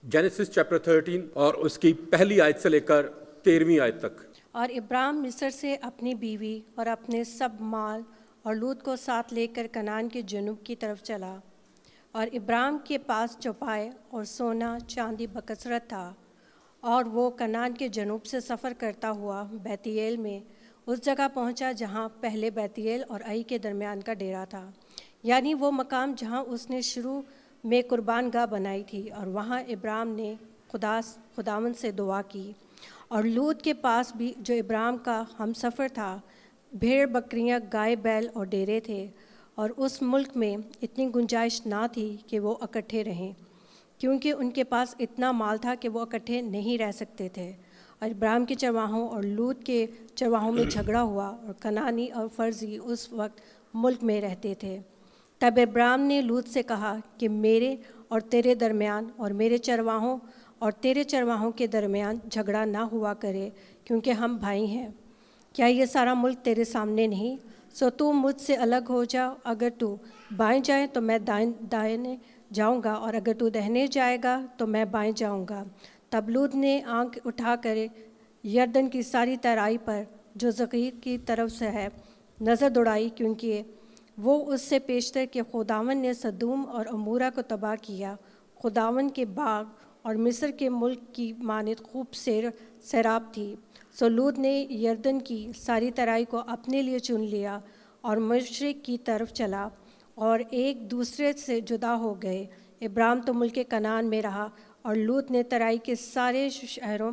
Genesis chapter 13 اور اس کی پہلی آیت سے لے کر 13ویں آیت تک۔ اور ابراہیم مصر سے اپنی بیوی اور اپنے سب مال اور لوط کو ساتھ لے کر کنعان کے جنوب کی طرف چلا، اور ابراہیم کے پاس چوپائے اور سونا چاندی بکثرت تھا، اور وہ کنعان کے جنوب سے سفر کرتا ہوا بیتیل میں اس جگہ پہنچا جہاں پہلے بیتیل اور ائی کے درمیان کا ڈیرا تھا، یعنی وہ مقام جہاں اس نے شروع میں قربان گاہ بنائی تھی، اور وہاں ابراہیم نے خداوند سے دعا کی۔ اور لوط کے پاس بھی جو ابراہیم کا ہم سفر تھا بھیڑ بکریاں گائے بیل اور ڈیرے تھے، اور اس ملک میں اتنی گنجائش نہ تھی کہ وہ اکٹھے رہیں، کیونکہ ان کے پاس اتنا مال تھا کہ وہ اکٹھے نہیں رہ سکتے تھے۔ اور ابراہیم کے چرواہوں اور لوط کے چرواہوں میں جھگڑا ہوا، اور کنعانی اور فرزی اس وقت ملک میں رہتے تھے۔ تب ابراہیم نے لوط سے کہا کہ میرے اور تیرے درمیان اور میرے چرواہوں اور تیرے چرواہوں کے درمیان جھگڑا نہ ہوا کرے، کیونکہ ہم بھائی ہیں۔ کیا یہ سارا ملک تیرے سامنے نہیں؟ سو تو مجھ سے الگ ہو جا، اگر تو بائیں جائے تو میں دائیں جاؤں گا، اور اگر تو دہنے جائے گا تو میں بائیں جاؤں گا۔ تب لوط نے آنکھ اٹھا کر یردن کی ساری ترائی پر جو زقیر کی طرف سے ہے نظر دوڑائی، کیونکہ وہ اس سے پیشتر کہ خداوند نے سدوم اور عمورہ کو تباہ کیا، خداوند کے باغ اور مصر کے ملک کی مانند خوب سیراب تھی۔ سو لوط نے یردن کی ساری ترائی کو اپنے لیے چن لیا اور مشرق کی طرف چلا، اور ایک دوسرے سے جدا ہو گئے۔ ابراہیم تو ملک کنعان میں رہا، اور لوط نے ترائی کے سارے شہروں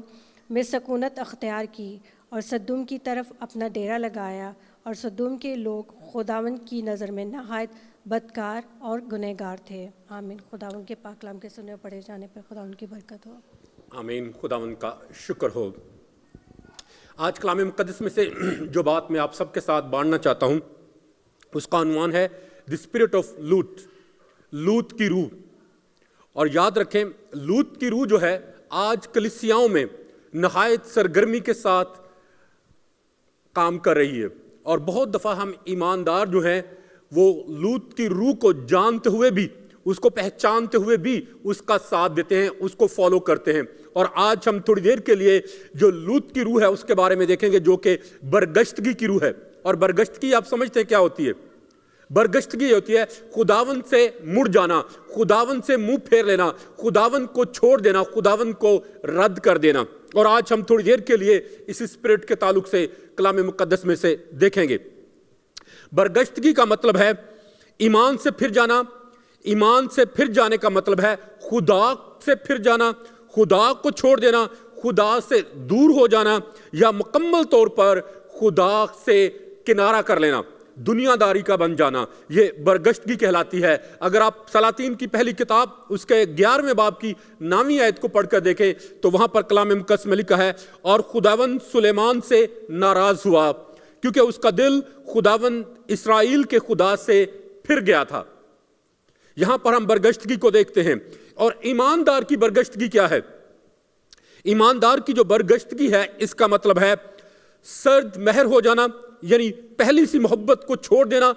میں سکونت اختیار کی، اور سدوم کی طرف اپنا ڈیرا لگایا، اور سدوم کے لوگ خداوند کی نظر میں نہایت بدکار اور گنہگار تھے۔ آمین۔ خداوند کے پاک کلام کے سنے پڑھے جانے پر خداوند کی برکت ہو۔ آمین۔ خداوند کا شکر ہو۔ آج کلام مقدس میں سے جو بات میں آپ سب کے ساتھ بانٹنا چاہتا ہوں اس کا عنوان ہے دی اسپرٹ آف لوط، لوط کی روح۔ اور یاد رکھیں لوط کی روح جو ہے آج کلیسیاؤں میں نہایت سرگرمی کے ساتھ کام کر رہی ہے، اور بہت دفعہ ہم ایماندار جو ہیں وہ لوط کی روح کو جانتے ہوئے بھی، اس کو پہچانتے ہوئے بھی اس کا ساتھ دیتے ہیں، اس کو فالو کرتے ہیں۔ اور آج ہم تھوڑی دیر کے لیے جو لوط کی روح ہے اس کے بارے میں دیکھیں گے، جو کہ برگشتگی کی روح ہے۔ اور برگشتگی آپ سمجھتے ہیں کیا ہوتی ہے؟ برگشتگی ہوتی ہے خداوند سے مڑ جانا، خداوند سے منہ پھیر لینا، خداوند کو چھوڑ دینا، خداوند کو رد کر دینا۔ اور آج ہم تھوڑی دیر کے لیے اس اسپرٹ کے تعلق سے کلام مقدس میں سے دیکھیں گے۔ برگشتگی کا مطلب ہے ایمان سے پھر جانا۔ ایمان سے پھر جانے کا مطلب ہے خدا سے پھر جانا، خدا کو چھوڑ دینا، خدا سے دور ہو جانا، یا مکمل طور پر خدا سے کنارہ کر لینا، دنیا داری کا بن جانا۔ یہ برگشتگی کہلاتی ہے۔ اگر آپ سلاطین کی پہلی کتاب اس کے 11ویں باب کی 9ویں آیت کو پڑھ کر دیکھیں تو وہاں پر کلام مقدس میں لکھا ہے، اور خداوند سلیمان سے ناراض ہوا کیونکہ اس کا دل خداوند اسرائیل کے خدا سے پھر گیا تھا۔ یہاں پر ہم برگشتگی کو دیکھتے ہیں۔ اور ایماندار کی برگشتگی کیا ہے؟ ایماندار کی جو برگشتگی ہے اس کا مطلب ہے سرد مہر ہو جانا، یعنی پہلی سی محبت کو چھوڑ دینا،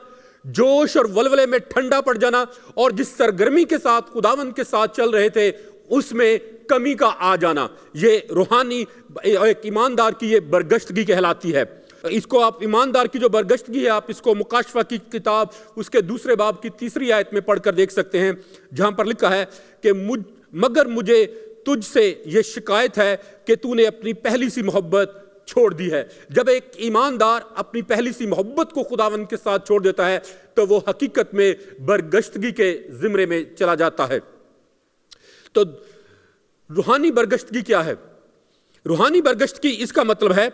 جوش اور ولولے میں ٹھنڈا پڑ جانا، اور جس سرگرمی کے ساتھ خداوند کے ساتھ چل رہے تھے اس میں کمی کا آ جانا۔ یہ روحانی ایک ایماندار کی یہ برگشتگی کہلاتی ہے۔ اس کو آپ ایماندار کی جو برگشتگی ہے آپ اس کو مکاشفہ کی کتاب اس کے 2 باب کی 3 آیت میں پڑھ کر دیکھ سکتے ہیں، جہاں پر لکھا ہے کہ مگر مجھے تجھ سے یہ شکایت ہے کہ تو نے اپنی پہلی سی محبت چھوڑ دی ہے۔ جب ایک ایماندار اپنی پہلی سی محبت کو خداوند کے ساتھ چھوڑ دیتا ہے تو وہ حقیقت میں برگشتگی کے زمرے میں چلا جاتا ہے۔ تو روحانی برگشتگی کیا ہے؟ روحانی برگشتگی اس کا مطلب ہے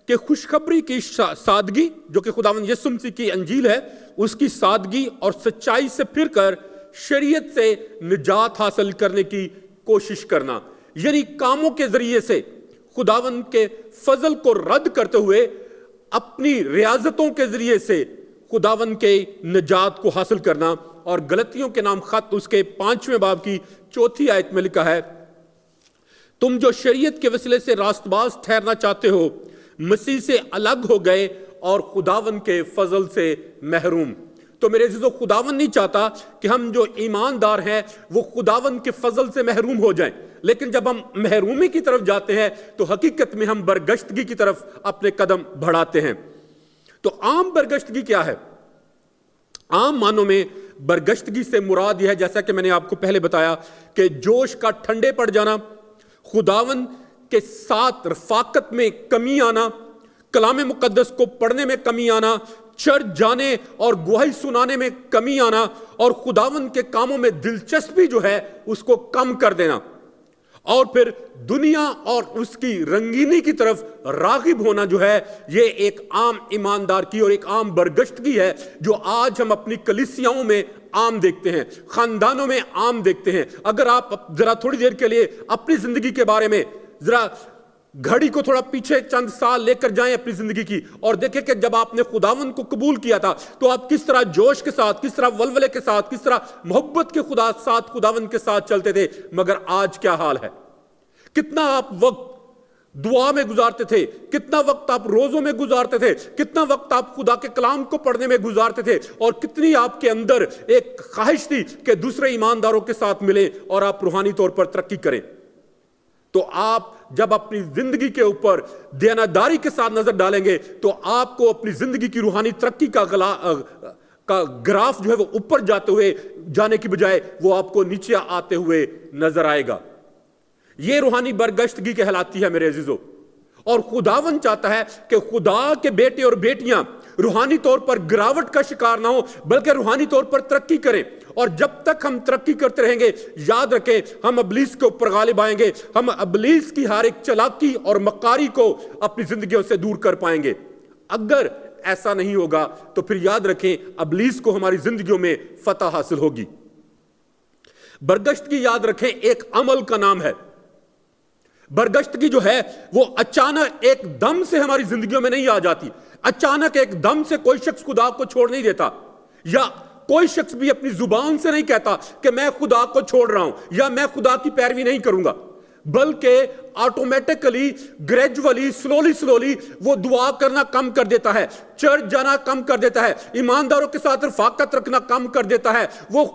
کہ خوشخبری کی سادگی جو کہ خداوند یسوع مسیح کی انجیل ہے اس کی سادگی اور سچائی سے پھر کر شریعت سے نجات حاصل کرنے کی کوشش کرنا، یعنی کاموں کے ذریعے سے خداوند کے فضل کو رد کرتے ہوئے اپنی ریاضتوں کے ذریعے سے خداوند کے نجات کو حاصل کرنا۔ اور غلطیوں کے نام خط اس کے 5ویں باب کی 4 آیت میں لکھا ہے، تم جو شریعت کے وسیلے سے راست باز ٹھہرنا چاہتے ہو مسیح سے الگ ہو گئے اور خداون کے فضل سے محروم. تو میرے عزیزو خداون نہیں چاہتا کہ ہم جو ایماندار ہیں وہ خداون کے فضل سے محروم ہو جائیں، لیکن جب ہم محرومی کی طرف جاتے ہیں تو حقیقت میں ہم برگشتگی کی طرف اپنے قدم بڑھاتے ہیں. تو عام برگشتگی کیا ہے؟ عام معنوں میں برگشتگی سے مراد یہ ہے، جیسا کہ میں نے آپ کو پہلے بتایا، کہ جوش کا ٹھنڈے پڑ جانا، خداون کے ساتھ رفاقت میں کمی آنا، کلام مقدس کو پڑھنے میں کمی آنا، چرچ جانے اور گواہی سنانے میں کمی آنا، اور خداون کے کاموں میں دلچسپی جو ہے اس کو کم کر دینا، اور پھر دنیا اور اس کی رنگینی کی طرف راغب ہونا جو ہے، یہ ایک عام ایماندار کی اور ایک عام برگشتگی ہے جو آج ہم اپنی کلیسیاؤں میں عام دیکھتے ہیں، خاندانوں میں عام دیکھتے ہیں. اگر آپ ذرا تھوڑی دیر کے لیے اپنی زندگی کے بارے میں ذرا گھڑی کو تھوڑا پیچھے چند سال لے کر جائیں اپنی زندگی کی، اور دیکھیں کہ جب آپ نے خداون کو قبول کیا تھا تو آپ کس طرح جوش کے ساتھ، کس طرح ولولے کے ساتھ، کس طرح محبت کے ساتھ خداون کے ساتھ چلتے تھے. مگر آج کیا حال ہے؟ کتنا آپ وقت دعا میں گزارتے تھے، کتنا وقت آپ روزوں میں گزارتے تھے، کتنا وقت آپ خدا کے کلام کو پڑھنے میں گزارتے تھے، اور کتنی آپ کے اندر ایک خواہش تھی کہ دوسرے ایمانداروں کے ساتھ ملیں اور آپ روحانی طور پر ترقی کریں. تو آپ جب اپنی زندگی کے اوپر دیانتداری کے ساتھ نظر ڈالیں گے تو آپ کو اپنی زندگی کی روحانی ترقی کا گراف جو ہے وہ اوپر جانے کی بجائے وہ آپ کو نیچے آتے ہوئے نظر آئے گا. یہ روحانی برگشتگی کہلاتی ہے میرے عزیزو. اور خداون چاہتا ہے کہ خدا کے بیٹے اور بیٹیاں روحانی طور پر گراوٹ کا شکار نہ ہو بلکہ روحانی طور پر ترقی کریں. اور جب تک ہم ترقی کرتے رہیں گے، یاد رکھیں ہم ابلیس کے اوپر غالب آئیں گے، ہم ابلیس کی ہر ایک چلاکی اور مکاری کو اپنی زندگیوں سے دور کر پائیں گے. اگر ایسا نہیں ہوگا تو پھر یاد رکھیں ابلیس کو ہماری زندگیوں میں فتح حاصل ہوگی. برگشتگی یاد رکھیں ایک عمل کا نام ہے. برگشتگی جو ہے وہ اچانک ایک دم سے ہماری زندگیوں میں نہیں آ جاتی. اچانک ایک دم سے کوئی شخص خدا کو چھوڑ نہیں دیتا، یا کوئی شخص بھی اپنی زبان سے نہیں کہتا کہ میں خدا کو چھوڑ رہا ہوں یا میں خدا کی پیروی نہیں کروں گا، بلکہ آٹومیٹکلی گریجولی سلولی وہ دعا کرنا کم کر دیتا ہے، چرچ جانا کم کر دیتا ہے، ایمانداروں کے ساتھ رفاقت رکھنا کم کر دیتا ہے، وہ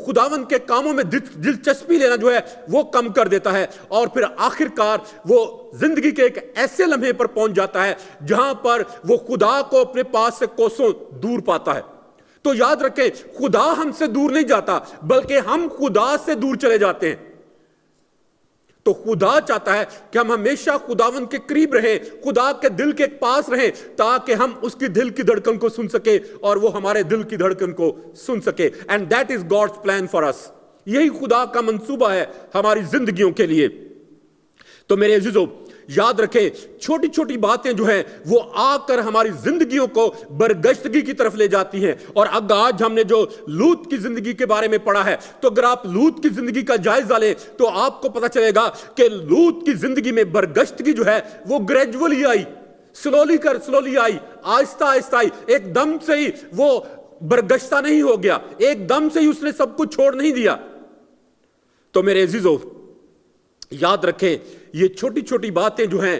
خداون کے کاموں میں دلچسپی لینا جو ہے وہ کم کر دیتا ہے، اور پھر آخر کار وہ زندگی کے ایک ایسے لمحے پر پہنچ جاتا ہے جہاں پر وہ خدا کو اپنے پاس سے کوسوں دور پاتا ہے. تو یاد رکھیں خدا ہم سے دور نہیں جاتا بلکہ ہم خدا سے دور چلے جاتے ہیں. تو خدا چاہتا ہے کہ ہم ہمیشہ خداون کے قریب رہیں، خدا کے دل کے پاس رہیں، تاکہ ہم اس کی دل کی دھڑکن کو سن سکے اور وہ ہمارے دل کی دھڑکن کو سن سکے. And that is God's plan for us. یہی خدا کا منصوبہ ہے ہماری زندگیوں کے لیے. تو میرے عزیزو یاد رکھیں چھوٹی چھوٹی باتیں جو ہیں وہ آ کر ہماری زندگیوں کو برگشتگی کی طرف لے جاتی ہیں. اور اب آج ہم نے جو لوط کی زندگی کے بارے میں پڑھا ہے، تو اگر آپ لوط کی زندگی کا جائزہ لیں تو آپ کو پتہ چلے گا کہ لوط کی زندگی میں برگشتگی جو ہے وہ گریجولی آئی، سلولی آئی، آہستہ آہستہ آئی. ایک دم سے ہی وہ برگشتہ نہیں ہو گیا، ایک دم سے ہی اس نے سب کچھ چھوڑ نہیں دیا. تو میرے عزیزو یاد رکھیں یہ چھوٹی چھوٹی باتیں جو ہیں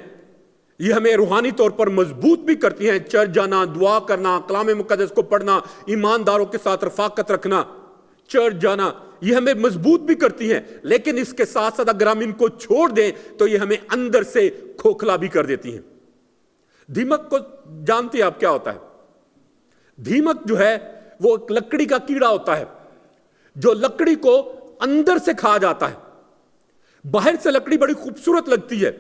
یہ ہمیں روحانی طور پر مضبوط بھی کرتی ہیں. چرچ جانا، دعا کرنا، کلام مقدس کو پڑھنا، ایمانداروں کے ساتھ رفاقت رکھنا، چرچ جانا، یہ ہمیں مضبوط بھی کرتی ہیں. لیکن اس کے ساتھ ساتھ اگر ہم ان کو چھوڑ دیں تو یہ ہمیں اندر سے کھوکھلا بھی کر دیتی ہیں. دیمک کو جانتے ہیں آپ کیا ہوتا ہے؟ دیمک جو ہے وہ ایک لکڑی کا کیڑا ہوتا ہے جو لکڑی کو اندر سے کھا جاتا ہے. باہر سے لکڑی بڑی خوبصورت لگتی ہے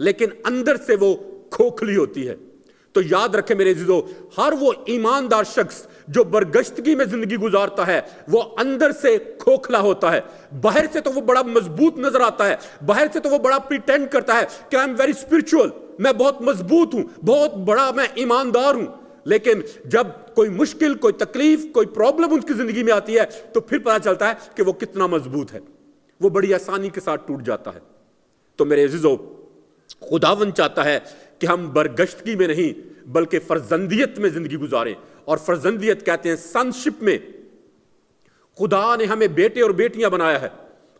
لیکن اندر سے وہ کھوکھلی ہوتی ہے. تو یاد رکھیں میرے عزیزو، ہر وہ ایماندار شخص جو برگشتگی میں زندگی گزارتا ہے وہ اندر سے کھوکھلا ہوتا ہے. باہر سے تو وہ بڑا مضبوط نظر آتا ہے، باہر سے تو وہ بڑا پریٹینڈ کرتا ہے کہ آئی ایم ویری اسپرچول، میں بہت مضبوط ہوں، بہت بڑا میں ایماندار ہوں. لیکن جب کوئی مشکل، کوئی تکلیف، کوئی پرابلم ان کی زندگی میں آتی ہے تو پھر پتہ چلتا ہے کہ وہ کتنا مضبوط ہے، وہ بڑی آسانی کے ساتھ ٹوٹ جاتا ہے. تو میرے عزیزو خداوند چاہتا ہے کہ ہم برگشتگی میں نہیں بلکہ فرزندیت میں زندگی گزاریں. اور فرزندیت کہتے ہیں سنشپ میں. خدا نے ہمیں بیٹے اور بیٹیاں بنایا ہے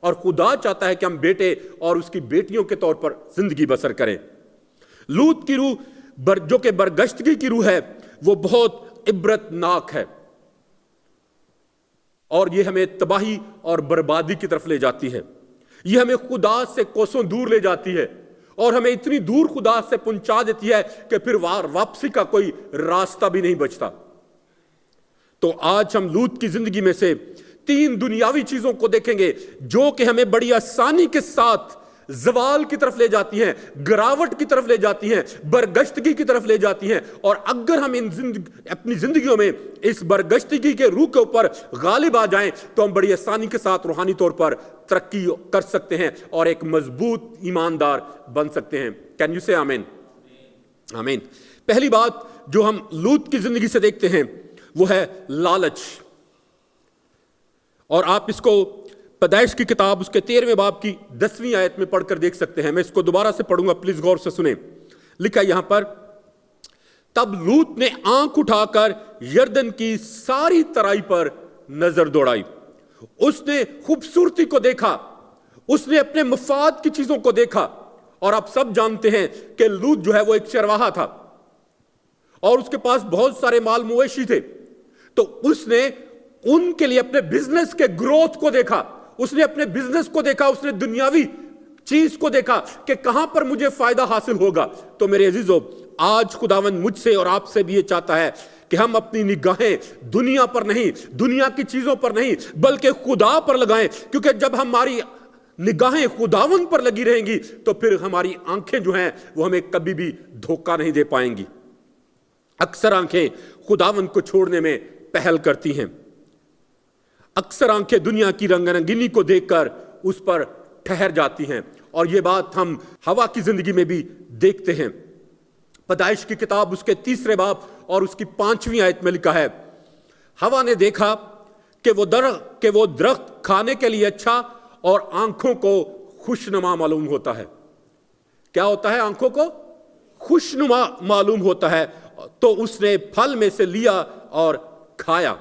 اور خدا چاہتا ہے کہ ہم بیٹے اور اس کی بیٹیوں کے طور پر زندگی بسر کریں. لوط کی روح جو کہ برگشتگی کی روح ہے وہ بہت عبرتناک ہے، اور یہ ہمیں تباہی اور بربادی کی طرف لے جاتی ہے۔ یہ ہمیں خدا سے کوسوں دور لے جاتی ہے، اور ہمیں اتنی دور خدا سے پہنچا دیتی ہے کہ پھر واپسی کا کوئی راستہ بھی نہیں بچتا۔ تو آج ہم لوط کی زندگی میں سے 3 دنیاوی چیزوں کو دیکھیں گے جو کہ ہمیں بڑی آسانی کے ساتھ زوال کی طرف لے جاتی ہیں، گراوٹ کی طرف لے جاتی ہیں، برگشتگی کی طرف لے جاتی ہیں، اور اگر ہم اپنی زندگیوں میں اس برگشتگی کے روح کے اوپر غالب آ جائیں تو ہم بڑی آسانی کے ساتھ روحانی طور پر ترقی کر سکتے ہیں اور ایک مضبوط ایماندار بن سکتے ہیں۔ کین یو سے آمین؟ آمین۔ پہلی بات جو ہم لوط کی زندگی سے دیکھتے ہیں وہ ہے لالچ، اور آپ اس کو پیدائش کی کتاب اس کے 13ویں باب کی 10ویں آیت میں پڑھ کر دیکھ سکتے ہیں۔ میں اس کو دوبارہ سے پڑھوں گا، پلیز غور سے سنیں۔ لکھا یہاں پر، تب لوط نے آنکھ اٹھا کر یردن کی ساری ترائی پر نظر دوڑائی۔ اس نے خوبصورتی کو دیکھا، اس نے اپنے مفاد کی چیزوں کو دیکھا، اور آپ سب جانتے ہیں کہ لوط جو ہے وہ ایک چرواہا تھا اور اس کے پاس بہت سارے مال مویشی تھے، تو اس نے ان کے لیے اپنے بزنس کے گروتھ کو دیکھا، اس نے اپنے بزنس کو دیکھا، اس نے دنیاوی چیز کو دیکھا کہ کہاں پر مجھے فائدہ حاصل ہوگا۔ تو میرے عزیزو، آج خداوند مجھ سے اور آپ سے بھی یہ چاہتا ہے کہ ہم اپنی نگاہیں دنیا پر نہیں، دنیا کی چیزوں پر نہیں، بلکہ خدا پر لگائیں، کیونکہ جب ہماری نگاہیں خداوند پر لگی رہیں گی تو پھر ہماری آنکھیں جو ہیں وہ ہمیں کبھی بھی دھوکہ نہیں دے پائیں گی۔ اکثر آنکھیں خداوند کو چھوڑنے میں پہل کرتی ہیں، اکثر آنکھیں دنیا کی رنگ رنگینی کو دیکھ کر اس پر ٹھہر جاتی ہیں، اور یہ بات ہم ہوا کی زندگی میں بھی دیکھتے ہیں۔ پیدائش کی کتاب اس کے 3 باب اور اس کی 5ویں آیت میں لکھا ہے، ہوا نے دیکھا کہ وہ درخت کھانے کے لیے اچھا اور آنکھوں کو خوشنما معلوم ہوتا ہے۔ کیا ہوتا ہے؟ آنکھوں کو خوشنما معلوم ہوتا ہے، تو اس نے پھل میں سے لیا اور کھایا۔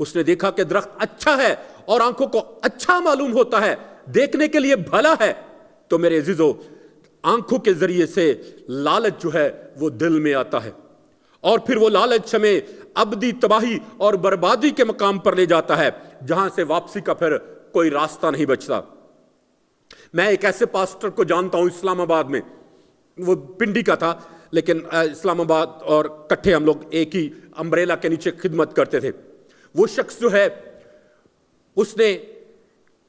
اس نے دیکھا کہ درخت اچھا ہے اور آنکھوں کو اچھا معلوم ہوتا ہے، دیکھنے کے لیے بھلا ہے۔ تو میرے عزیزو، آنکھوں کے ذریعے سے لالچ جو ہے وہ دل میں آتا ہے، اور پھر وہ لالچ ہمیں ابدی تباہی اور بربادی کے مقام پر لے جاتا ہے، جہاں سے واپسی کا پھر کوئی راستہ نہیں بچتا۔ میں ایک ایسے پاسٹر کو جانتا ہوں اسلام آباد میں، وہ پنڈی کا تھا لیکن اسلام آباد اور کٹھے ہم لوگ ایک ہی امبریلا کے نیچے خدمت کرتے تھے۔ وہ شخص جو ہے اس نے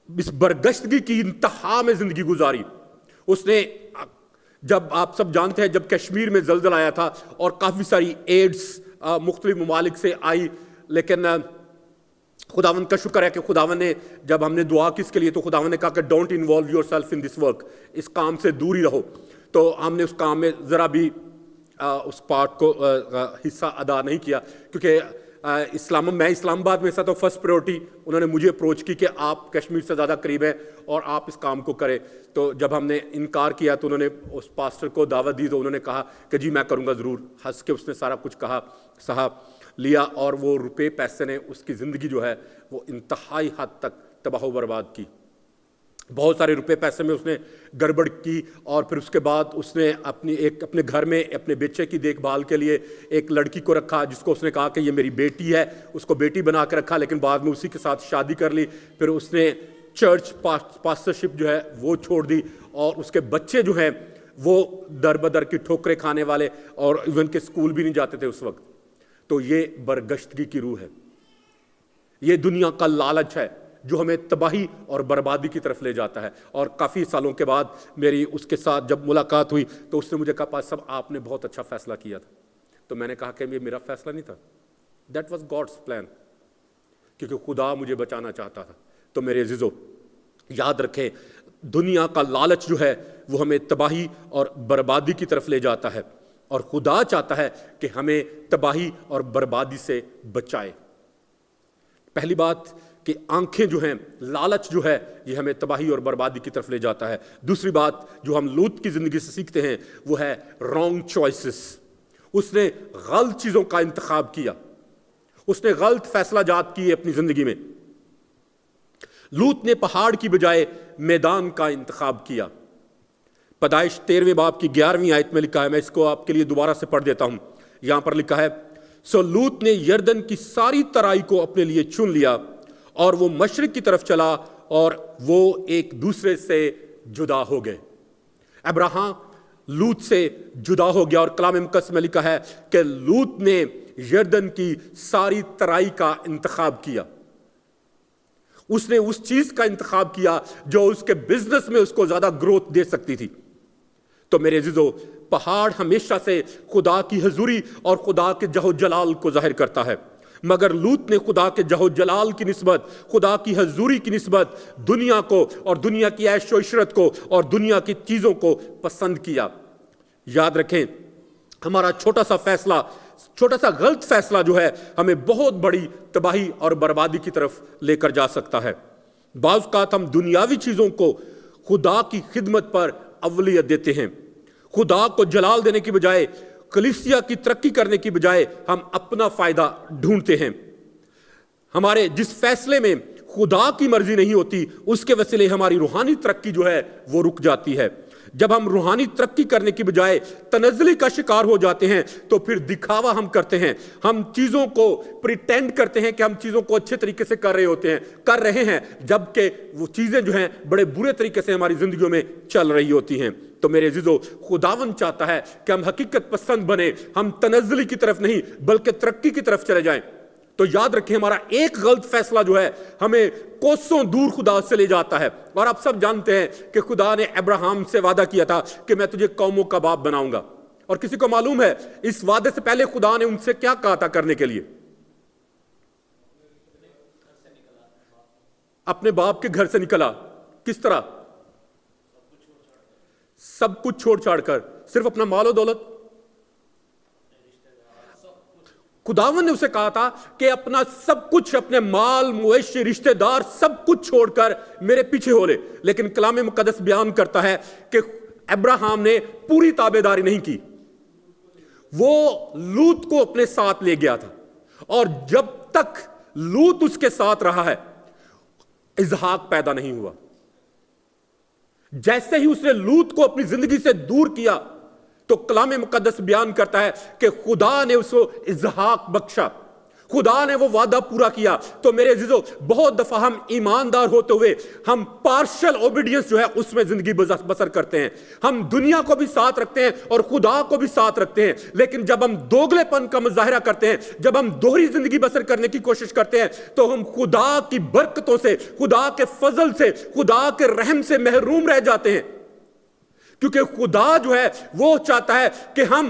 اس برگشتگی کی انتہا میں زندگی گزاری۔ اس نے، جب آپ سب جانتے ہیں جب کشمیر میں زلزلہ آیا تھا اور کافی ساری ایڈز مختلف ممالک سے آئی، لیکن خداوند کا شکر ہے کہ خداوند نے، جب ہم نے دعا کی اس کے لیے تو خداوند نے کہا کہ don't involve yourself in this work, اس کام سے دور ہی رہو۔ تو ہم نے اس کام میں ذرا بھی اس پارٹ کو حصہ ادا نہیں کیا، کیونکہ میں اسلام آباد میں ایسا تو فرسٹ پریورٹی انہوں نے مجھے اپروچ کی کہ آپ کشمیر سے زیادہ قریب ہیں اور آپ اس کام کو کریں۔ تو جب ہم نے انکار کیا تو انہوں نے اس پاسٹر کو دعوت دی، تو انہوں نے کہا کہ جی میں کروں گا ضرور۔ ہنس کے اس نے سارا کچھ کہا، سہا لیا، اور وہ روپے پیسے نے اس کی زندگی جو ہے وہ انتہائی حد تک تباہ و برباد کی۔ بہت سارے روپے پیسے میں اس نے گڑبڑ کی، اور پھر اس کے بعد اس نے اپنے گھر میں اپنے بچے کی دیکھ بھال کے لیے ایک لڑکی کو رکھا، جس کو اس نے کہا کہ یہ میری بیٹی ہے، اس کو بیٹی بنا کے رکھا، لیکن بعد میں اسی کے ساتھ شادی کر لی۔ پھر اس نے چرچ پاسٹرشپ جو ہے وہ چھوڑ دی، اور اس کے بچے جو ہیں وہ در بدر کی ٹھوکریں کھانے والے، اور ایون کے اسکول بھی نہیں جاتے تھے اس وقت۔ تو یہ برگشتگی کی روح ہے، یہ دنیا کا لالچ ہے جو ہمیں تباہی اور بربادی کی طرف لے جاتا ہے۔ اور کافی سالوں کے بعد میری اس کے ساتھ جب ملاقات ہوئی تو اس نے مجھے کہا پاس صاحب آپ نے بہت اچھا فیصلہ کیا تھا۔ تو میں نے کہا کہ یہ میرا فیصلہ نہیں تھا، دیٹ واز گاڈس پلان، کیونکہ خدا مجھے بچانا چاہتا تھا۔ تو میرے عزیزو، یاد رکھیں، دنیا کا لالچ جو ہے وہ ہمیں تباہی اور بربادی کی طرف لے جاتا ہے، اور خدا چاہتا ہے کہ ہمیں تباہی اور بربادی سے بچائے۔ پہلی بات کہ آنکھیں جو ہیں، لالچ جو ہے یہ ہمیں تباہی اور بربادی کی طرف لے جاتا ہے۔ دوسری بات جو ہم لوط کی زندگی سے سیکھتے ہیں وہ ہے رانگ چوائسز۔ اس نے غلط چیزوں کا انتخاب کیا، اس نے غلط فیصلہ جات کیے اپنی زندگی میں۔ لوط نے پہاڑ کی بجائے میدان کا انتخاب کیا، پیدائش 13ویں باب کی 11ویں آیت میں لکھا ہے، میں اس کو آپ کے لیے دوبارہ سے پڑھ دیتا ہوں. یہاں پر لکھا ہے، سو لوط نے یردن کی ساری ترائی کو اپنے لیے چن لیا اور وہ مشرق کی طرف چلا اور وہ ایک دوسرے سے جدا ہو گئے. ابراہیم لوط سے جدا ہو گیا، اور کلام مقدس میں لکھا ہے کہ لوط نے یردن کی ساری ترائی کا انتخاب کیا. اس نے اس چیز کا انتخاب کیا جو اس کے بزنس میں اس کو زیادہ گروتھ دے سکتی تھی. تو میرے عزیزو، پہاڑ ہمیشہ سے خدا کی حضوری اور خدا کے جہ و جلال کو ظاہر کرتا ہے، مگر لوط نے خدا کے جہ و جلال کی نسبت، خدا کی حضوری کی نسبت دنیا کو اور دنیا کی عیش و عشرت کو اور دنیا کی چیزوں کو پسند کیا. یاد رکھیں، ہمارا چھوٹا سا فیصلہ، چھوٹا سا غلط فیصلہ جو ہے ہمیں بہت بڑی تباہی اور بربادی کی طرف لے کر جا سکتا ہے. بعض اوقات ہم دنیاوی چیزوں کو خدا کی خدمت پر اولیت دیتے ہیں. خدا کو جلال دینے کی بجائے، کلیسیا کی ترقی کرنے کی بجائے ہم اپنا فائدہ ڈھونڈتے ہیں. ہمارے جس فیصلے میں خدا کی مرضی نہیں ہوتی، اس کے وسیلے ہماری روحانی ترقی جو ہے وہ رک جاتی ہے. جب ہم روحانی ترقی کرنے کی بجائے تنزلی کا شکار ہو جاتے ہیں تو پھر دکھاوا ہم کرتے ہیں. ہم چیزوں کو پریٹینڈ کرتے ہیں کہ ہم چیزوں کو اچھے طریقے سے کر رہے ہیں جبکہ وہ چیزیں جو ہیں بڑے برے طریقے سے ہماری زندگیوں میں چل رہی ہوتی ہیں. تو میرے عزیزو، خداوند چاہتا ہے کہ ہم حقیقت پسند بنیں، ہم تنزلی کی طرف نہیں بلکہ ترقی کی طرف چلے جائیں. تو یاد رکھیں، ہمارا ایک غلط فیصلہ جو ہے ہمیں کوسوں دور خدا سے لے جاتا ہے. اور آپ سب جانتے ہیں کہ خدا نے ابراہیم سے وعدہ کیا تھا کہ میں تجھے قوموں کا باپ بناؤں گا. اور کسی کو معلوم ہے اس وعدے سے پہلے خدا نے ان سے کیا کہا تھا کرنے کے لیے؟ اپنے باپ کے گھر سے نکلا. کس طرح؟ سب کچھ چھوڑ چھاڑ کر. صرف اپنا مال و دولت؟ خداوند نے اسے کہا تھا کہ اپنا سب کچھ، اپنے مال، مویشی، رشتہ دار، سب کچھ چھوڑ کر میرے پیچھے ہو لے. لیکن کلام مقدس بیان کرتا ہے کہ ابراہیم نے پوری تابعداری نہیں کی. وہ لوط کو اپنے ساتھ لے گیا تھا، اور جب تک لوط اس کے ساتھ رہا ہے اسحاق پیدا نہیں ہوا. جیسے ہی اس نے لوط کو اپنی زندگی سے دور کیا تو کلام مقدس بیان کرتا ہے کہ خدا نے اس کو اسحاق بخشا، خدا نے وہ وعدہ پورا کیا. تو میرے عزیزو، بہت دفعہ ہم ایماندار ہوتے ہوئے ہم پارشل اوبیڈینس جو ہے اس میں زندگی بسر کرتے ہیں. ہم دنیا کو بھی ساتھ رکھتے ہیں اور خدا کو بھی ساتھ رکھتے ہیں، لیکن جب ہم دوگلے پن کا مظاہرہ کرتے ہیں، جب ہم دوہری زندگی بسر کرنے کی کوشش کرتے ہیں، تو ہم خدا کی برکتوں سے، خدا کے فضل سے، خدا کے رحم سے محروم رہ جاتے ہیں. کیونکہ خدا جو ہے وہ چاہتا ہے کہ ہم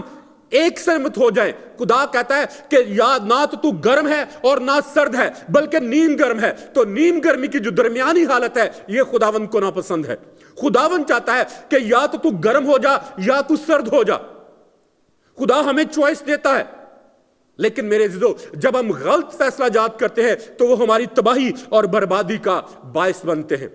ایک سمت ہو جائیں. خدا کہتا ہے کہ نہ تو گرم ہے اور نہ سرد ہے بلکہ نیم گرم ہے. تو نیم گرمی کی جو درمیانی حالت ہے یہ خداوند کو ناپسند ہے. خداوند چاہتا ہے کہ یا تو گرم ہو جا یا تو سرد ہو جا. خدا ہمیں چوائس دیتا ہے. لیکن میرے عزیزو، جب ہم غلط فیصلہ جات کرتے ہیں تو وہ ہماری تباہی اور بربادی کا باعث بنتے ہیں.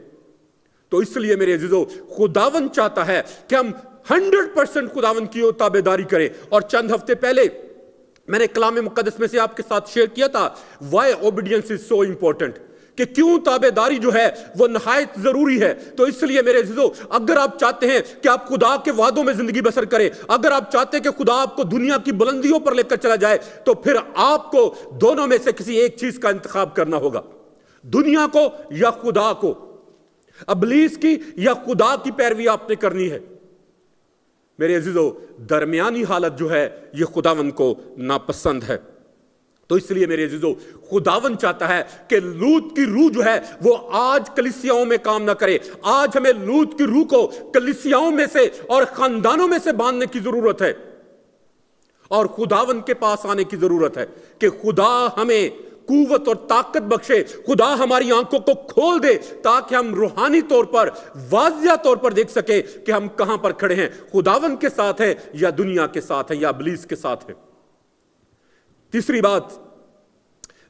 تو اس لیے میرے عزیزو، خداوند چاہتا ہے کہ ہم 100% خداوند کی تابعداری کریں. اور چند ہفتے پہلے میں نے کلام مقدس میں سے آپ کے ساتھ شیئر کیا تھا why obedience is so important، کہ کیوں تابعداری جو ہے وہ نہایت ضروری ہے. تو اس لیے میرے عزیزو، اگر آپ چاہتے ہیں کہ آپ خدا کے وعدوں میں زندگی بسر کریں، اگر آپ چاہتے ہیں کہ خدا آپ کو دنیا کی بلندیوں پر لے کر چلا جائے، تو پھر آپ کو دونوں میں سے کسی ایک چیز کا انتخاب کرنا ہوگا. دنیا کو یا خدا کو، ابلیس کی یا خدا کی پیروی آپ نے کرنی ہے. میرے عزیزو، درمیانی حالت جو ہے یہ خداوند کو ناپسند ہے. تو اس لیے میرے عزیزو، خداوند چاہتا ہے کہ لوط کی روح جو ہے وہ آج کلیسیاؤں میں کام نہ کرے. آج ہمیں لوط کی روح کو کلیسیاؤں میں سے اور خاندانوں میں سے باندھنے کی ضرورت ہے، اور خداوند کے پاس آنے کی ضرورت ہے کہ خدا ہمیں قوت اور طاقت بخشے. خدا ہماری آنکھوں کو کھول دے تاکہ ہم روحانی طور پر، واضح طور پر دیکھ سکے کہ ہم کہاں پر کھڑے ہیں، خداوند کے ساتھ ہیں یا دنیا کے ساتھ ہیں یا ابلیس کے ساتھ ہیں. تیسری بات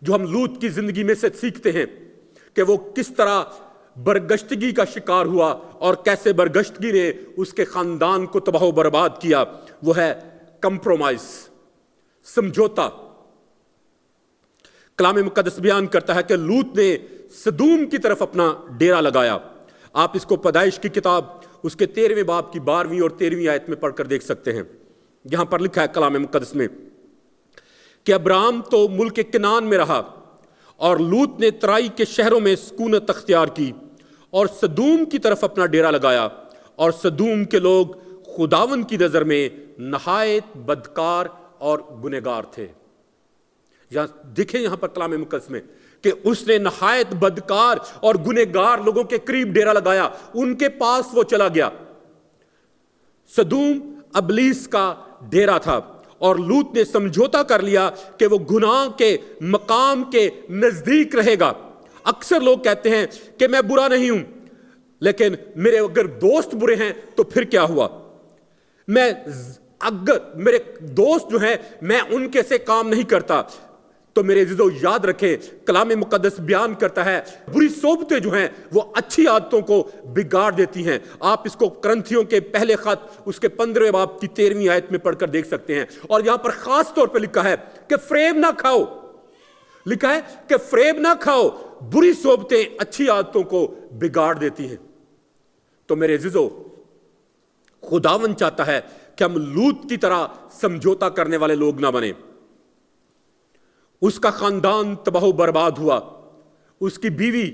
جو ہم لوط کی زندگی میں سے سیکھتے ہیں کہ وہ کس طرح برگشتگی کا شکار ہوا اور کیسے برگشتگی نے اس کے خاندان کو تباہ و برباد کیا، وہ ہے کمپرومائز، سمجھوتا. کلام مقدس بیان کرتا ہے کہ لوط نے سدوم کی طرف اپنا ڈیرا لگایا. آپ اس کو پیدائش کی کتاب اس کے 13ویں باب کی 12ویں اور 13ویں آیت میں پڑھ کر دیکھ سکتے ہیں. یہاں پر لکھا ہے کلام مقدس میں کہ ابرام تو ملک کنعان میں رہا اور لوط نے ترائی کے شہروں میں سکونت اختیار کی اور سدوم کی طرف اپنا ڈیرا لگایا، اور سدوم کے لوگ خداون کی نظر میں نہایت بدکار اور گنہگار تھے. یہاں دیکھیں یہاں پر کلام مقدس میں کہ اس نے نہایت بدکار اور گنہگار لوگوں کے قریب ڈیرا لگایا، ان کے پاس وہ چلا گیا. سدوم ابلیس کا ڈیرا تھا اور لوط نے سمجھوتا کر لیا کہ وہ گناہ کے مقام کے نزدیک رہے گا. اکثر لوگ کہتے ہیں کہ میں برا نہیں ہوں، لیکن میرے اگر دوست برے ہیں تو پھر کیا ہوا؟ اگر میرے دوست جو ہیں میں ان کے سے کام نہیں کرتا. تو میرے عزیزو یاد رکھیں کلام مقدس بیان کرتا ہے بری صحبتیں جو ہیں وہ اچھی عادتوں کو بگاڑ دیتی ہیں. آپ اس کو کرنتھیوں کے پہلے خط اس کے 15ویں باب کی 13ویں آیت میں پڑھ کر دیکھ سکتے ہیں. اور یہاں پر خاص طور پہ لکھا ہے کہ فریب نہ کھاؤ. لکھا ہے کہ فریب نہ کھاؤ، بری صحبتیں اچھی عادتوں کو بگاڑ دیتی ہیں. تو میرے عزیزو خداوند چاہتا ہے کہ ہم لوط کی طرح سمجھوتا کرنے والے لوگ نہ بنیں. اس کا خاندان تباہ و برباد ہوا. اس کی بیوی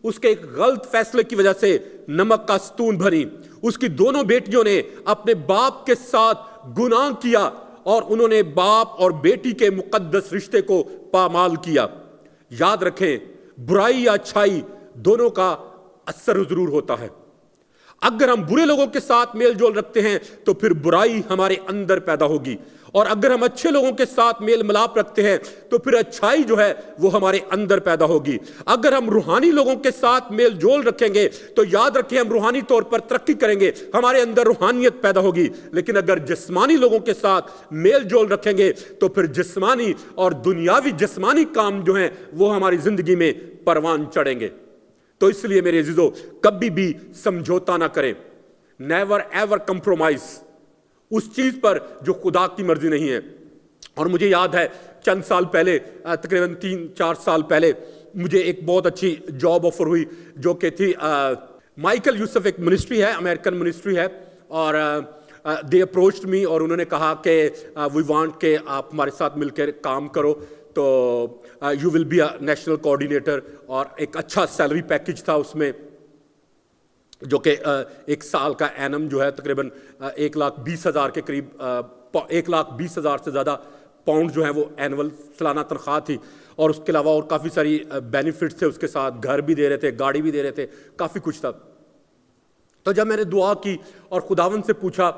اس کے ایک غلط فیصلے کی وجہ سے نمک کا ستون بنی. اس کی دونوں بیٹیوں نے اپنے باپ کے ساتھ گناہ کیا اور انہوں نے باپ اور بیٹی کے مقدس رشتے کو پامال کیا. یاد رکھیں برائی یا اچھائی دونوں کا اثر ضرور ہوتا ہے. اگر ہم برے لوگوں کے ساتھ میل جول رکھتے ہیں تو پھر برائی ہمارے اندر پیدا ہوگی، اور اگر ہم اچھے لوگوں کے ساتھ میل ملاپ رکھتے ہیں تو پھر اچھائی جو ہے وہ ہمارے اندر پیدا ہوگی. اگر ہم روحانی لوگوں کے ساتھ میل جول رکھیں گے تو یاد رکھیں ہم روحانی طور پر ترقی کریں گے، ہمارے اندر روحانیت پیدا ہوگی. لیکن اگر جسمانی لوگوں کے ساتھ میل جول رکھیں گے تو پھر جسمانی اور دنیاوی جسمانی کام جو ہیں وہ ہماری زندگی میں پروان چڑھیں گے. تو اس لیے میرے عزیزو کبھی بھی سمجھوتا نہ کریں. نیور ایور کمپرومائز اس چیز پر جو خدا کی مرضی نہیں ہے. اور مجھے یاد ہے چند سال پہلے تقریباً 3-4 سال پہلے مجھے ایک بہت اچھی جاب آفر ہوئی جو کہ تھی مائیکل یوسف ایک منسٹری ہے، امریکن منسٹری ہے، اور دے اپروچڈ می اور انہوں نے کہا کہ وی وانٹ کہ آپ ہمارے ساتھ مل کر کام کرو، تو you will be a national coordinator. اور ایک اچھا سیلری پیکج تھا اس میں جو کہ 1 سال کا اینم جو ہے تقریباً 1,20,000 کے قریب 1,20,000 سے زیادہ پاؤنڈ جو ہیں وہ اینول سالانہ تنخواہ تھی. اور اس کے علاوہ اور کافی ساری بینیفٹس تھے اس کے ساتھ، گھر بھی دے رہے تھے، گاڑی بھی دے رہے تھے، کافی کچھ تھا. تو جب میں نے دعا کی اور خداوند سے پوچھا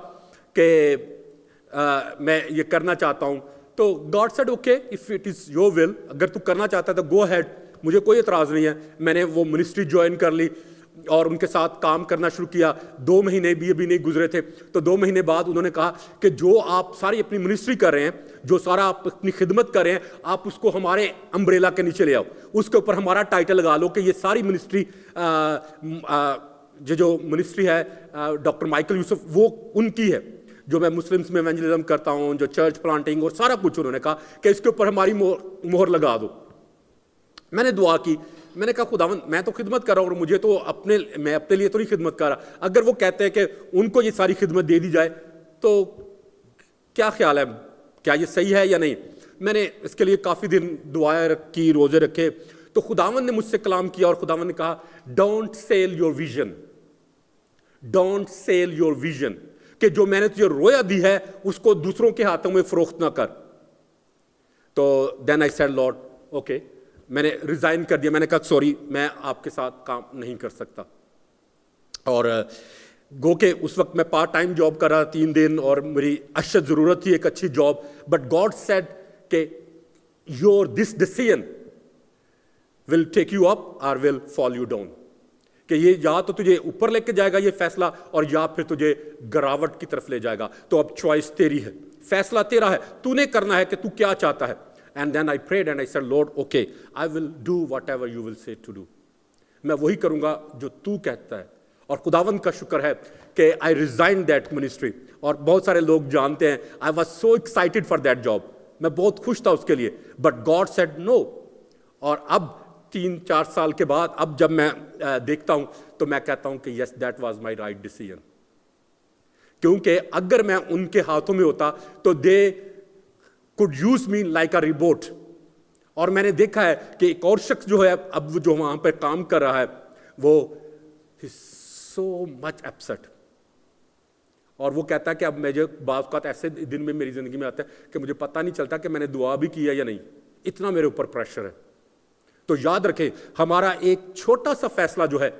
کہ میں یہ کرنا چاہتا ہوں، تو God said okay if it is your will, اگر تو کرنا چاہتا ہے تو گو ہیڈ، مجھے کوئی اعتراض نہیں ہے. میں نے وہ منسٹری جوائن کر لی اور ان کے ساتھ کام کرنا شروع کیا. 2 مہینے بھی ابھی نہیں گزرے تھے تو 2 مہینے بعد انہوں نے کہا کہ جو آپ ساری اپنی منسٹری کر رہے ہیں، جو سارا آپ اپنی خدمت کر رہے ہیں، آپ اس کو ہمارے امبریلا کے نیچے لے آؤ، اس کے اوپر ہمارا ٹائٹل لگا لو کہ یہ ساری منسٹری جو منسٹری ہے ڈاکٹر مائیکل یوسف وہ ان کی ہے، جو میں مسلمس میں ایونجلزم کرتا ہوں، جو چرچ پلانٹنگ اور سارا کچھ. انہوں نے کہا کہ اس کے اوپر ہماری مہر لگا دو. میں نے دعا کی، میں نے کہا خداوند میں تو خدمت کر رہا ہوں اور مجھے تو میں اپنے لیے تو نہیں خدمت کر رہا، اگر وہ کہتے ہیں کہ ان کو یہ ساری خدمت دے دی جائے تو کیا خیال ہے، کیا یہ صحیح ہے یا نہیں؟ میں نے اس کے لیے کافی دن دعائیں رکھی، روزے رکھے. تو خداوند نے مجھ سے کلام کیا اور خداوند نے کہا don't sell your vision, don't sell your vision, کہ جو میں نے تجھے رویا دی ہے اس کو دوسروں کے ہاتھوں میں فروخت نہ کر. تو دین آئی سیڈ لارڈ اوکے، میں نے ریزائن کر دیا. میں نے کہا سوری میں آپ کے ساتھ کام نہیں کر سکتا. اور گو کہ اس وقت میں پارٹ ٹائم جاب کر رہا 3 دن اور میری اشد ضرورت تھی ایک اچھی جاب. بٹ گاڈ سیڈ کہ your this decision will take you up اور ول فال یو ڈاؤن، کہ یہ یا تو تجھے اوپر لے کے جائے گا یہ فیصلہ اور یا پھر تجھے گراوٹ کی طرف لے جائے گا. تو اب چوائس تیری ہے، فیصلہ تیرا ہے، تو نے کرنا ہے کہ تو کیا چاہتا ہے. And then I prayed and I said, Lord, okay, I will do whatever you will say to do. میں وہی کروں گا جو تو کہتا ہے. اور خداوند کا شکر ہے کہ I resigned that ministry. اور بہت سارے لوگ جانتے ہیں I was so excited for that job. میں بہت خوش تھا اس کے لیے. But God said no. اور اب 3-4 سال کے بعد اب جب میں دیکھتا ہوں تو میں کہتا ہوں کہ yes, that was my right decision. کیونکہ اگر میں ان کے ہاتھوں میں ہوتا تو دے could use me like a reboot. اور میں نے دیکھا ہے کہ ایک اور شخص جو ہے اب جو وہاں پہ کام کر رہا ہے وہ so much upset. اور وہ کہتا ہے کہ اب مجھے بعض اوقات ایسے دن میں میری زندگی میں آتا ہے کہ مجھے پتہ نہیں چلتا کہ میں نے دعا بھی کیا یا نہیں، اتنا میرے اوپر پریشر ہے. تو یاد رکھیں ہمارا ایک چھوٹا سا فیصلہ جو ہے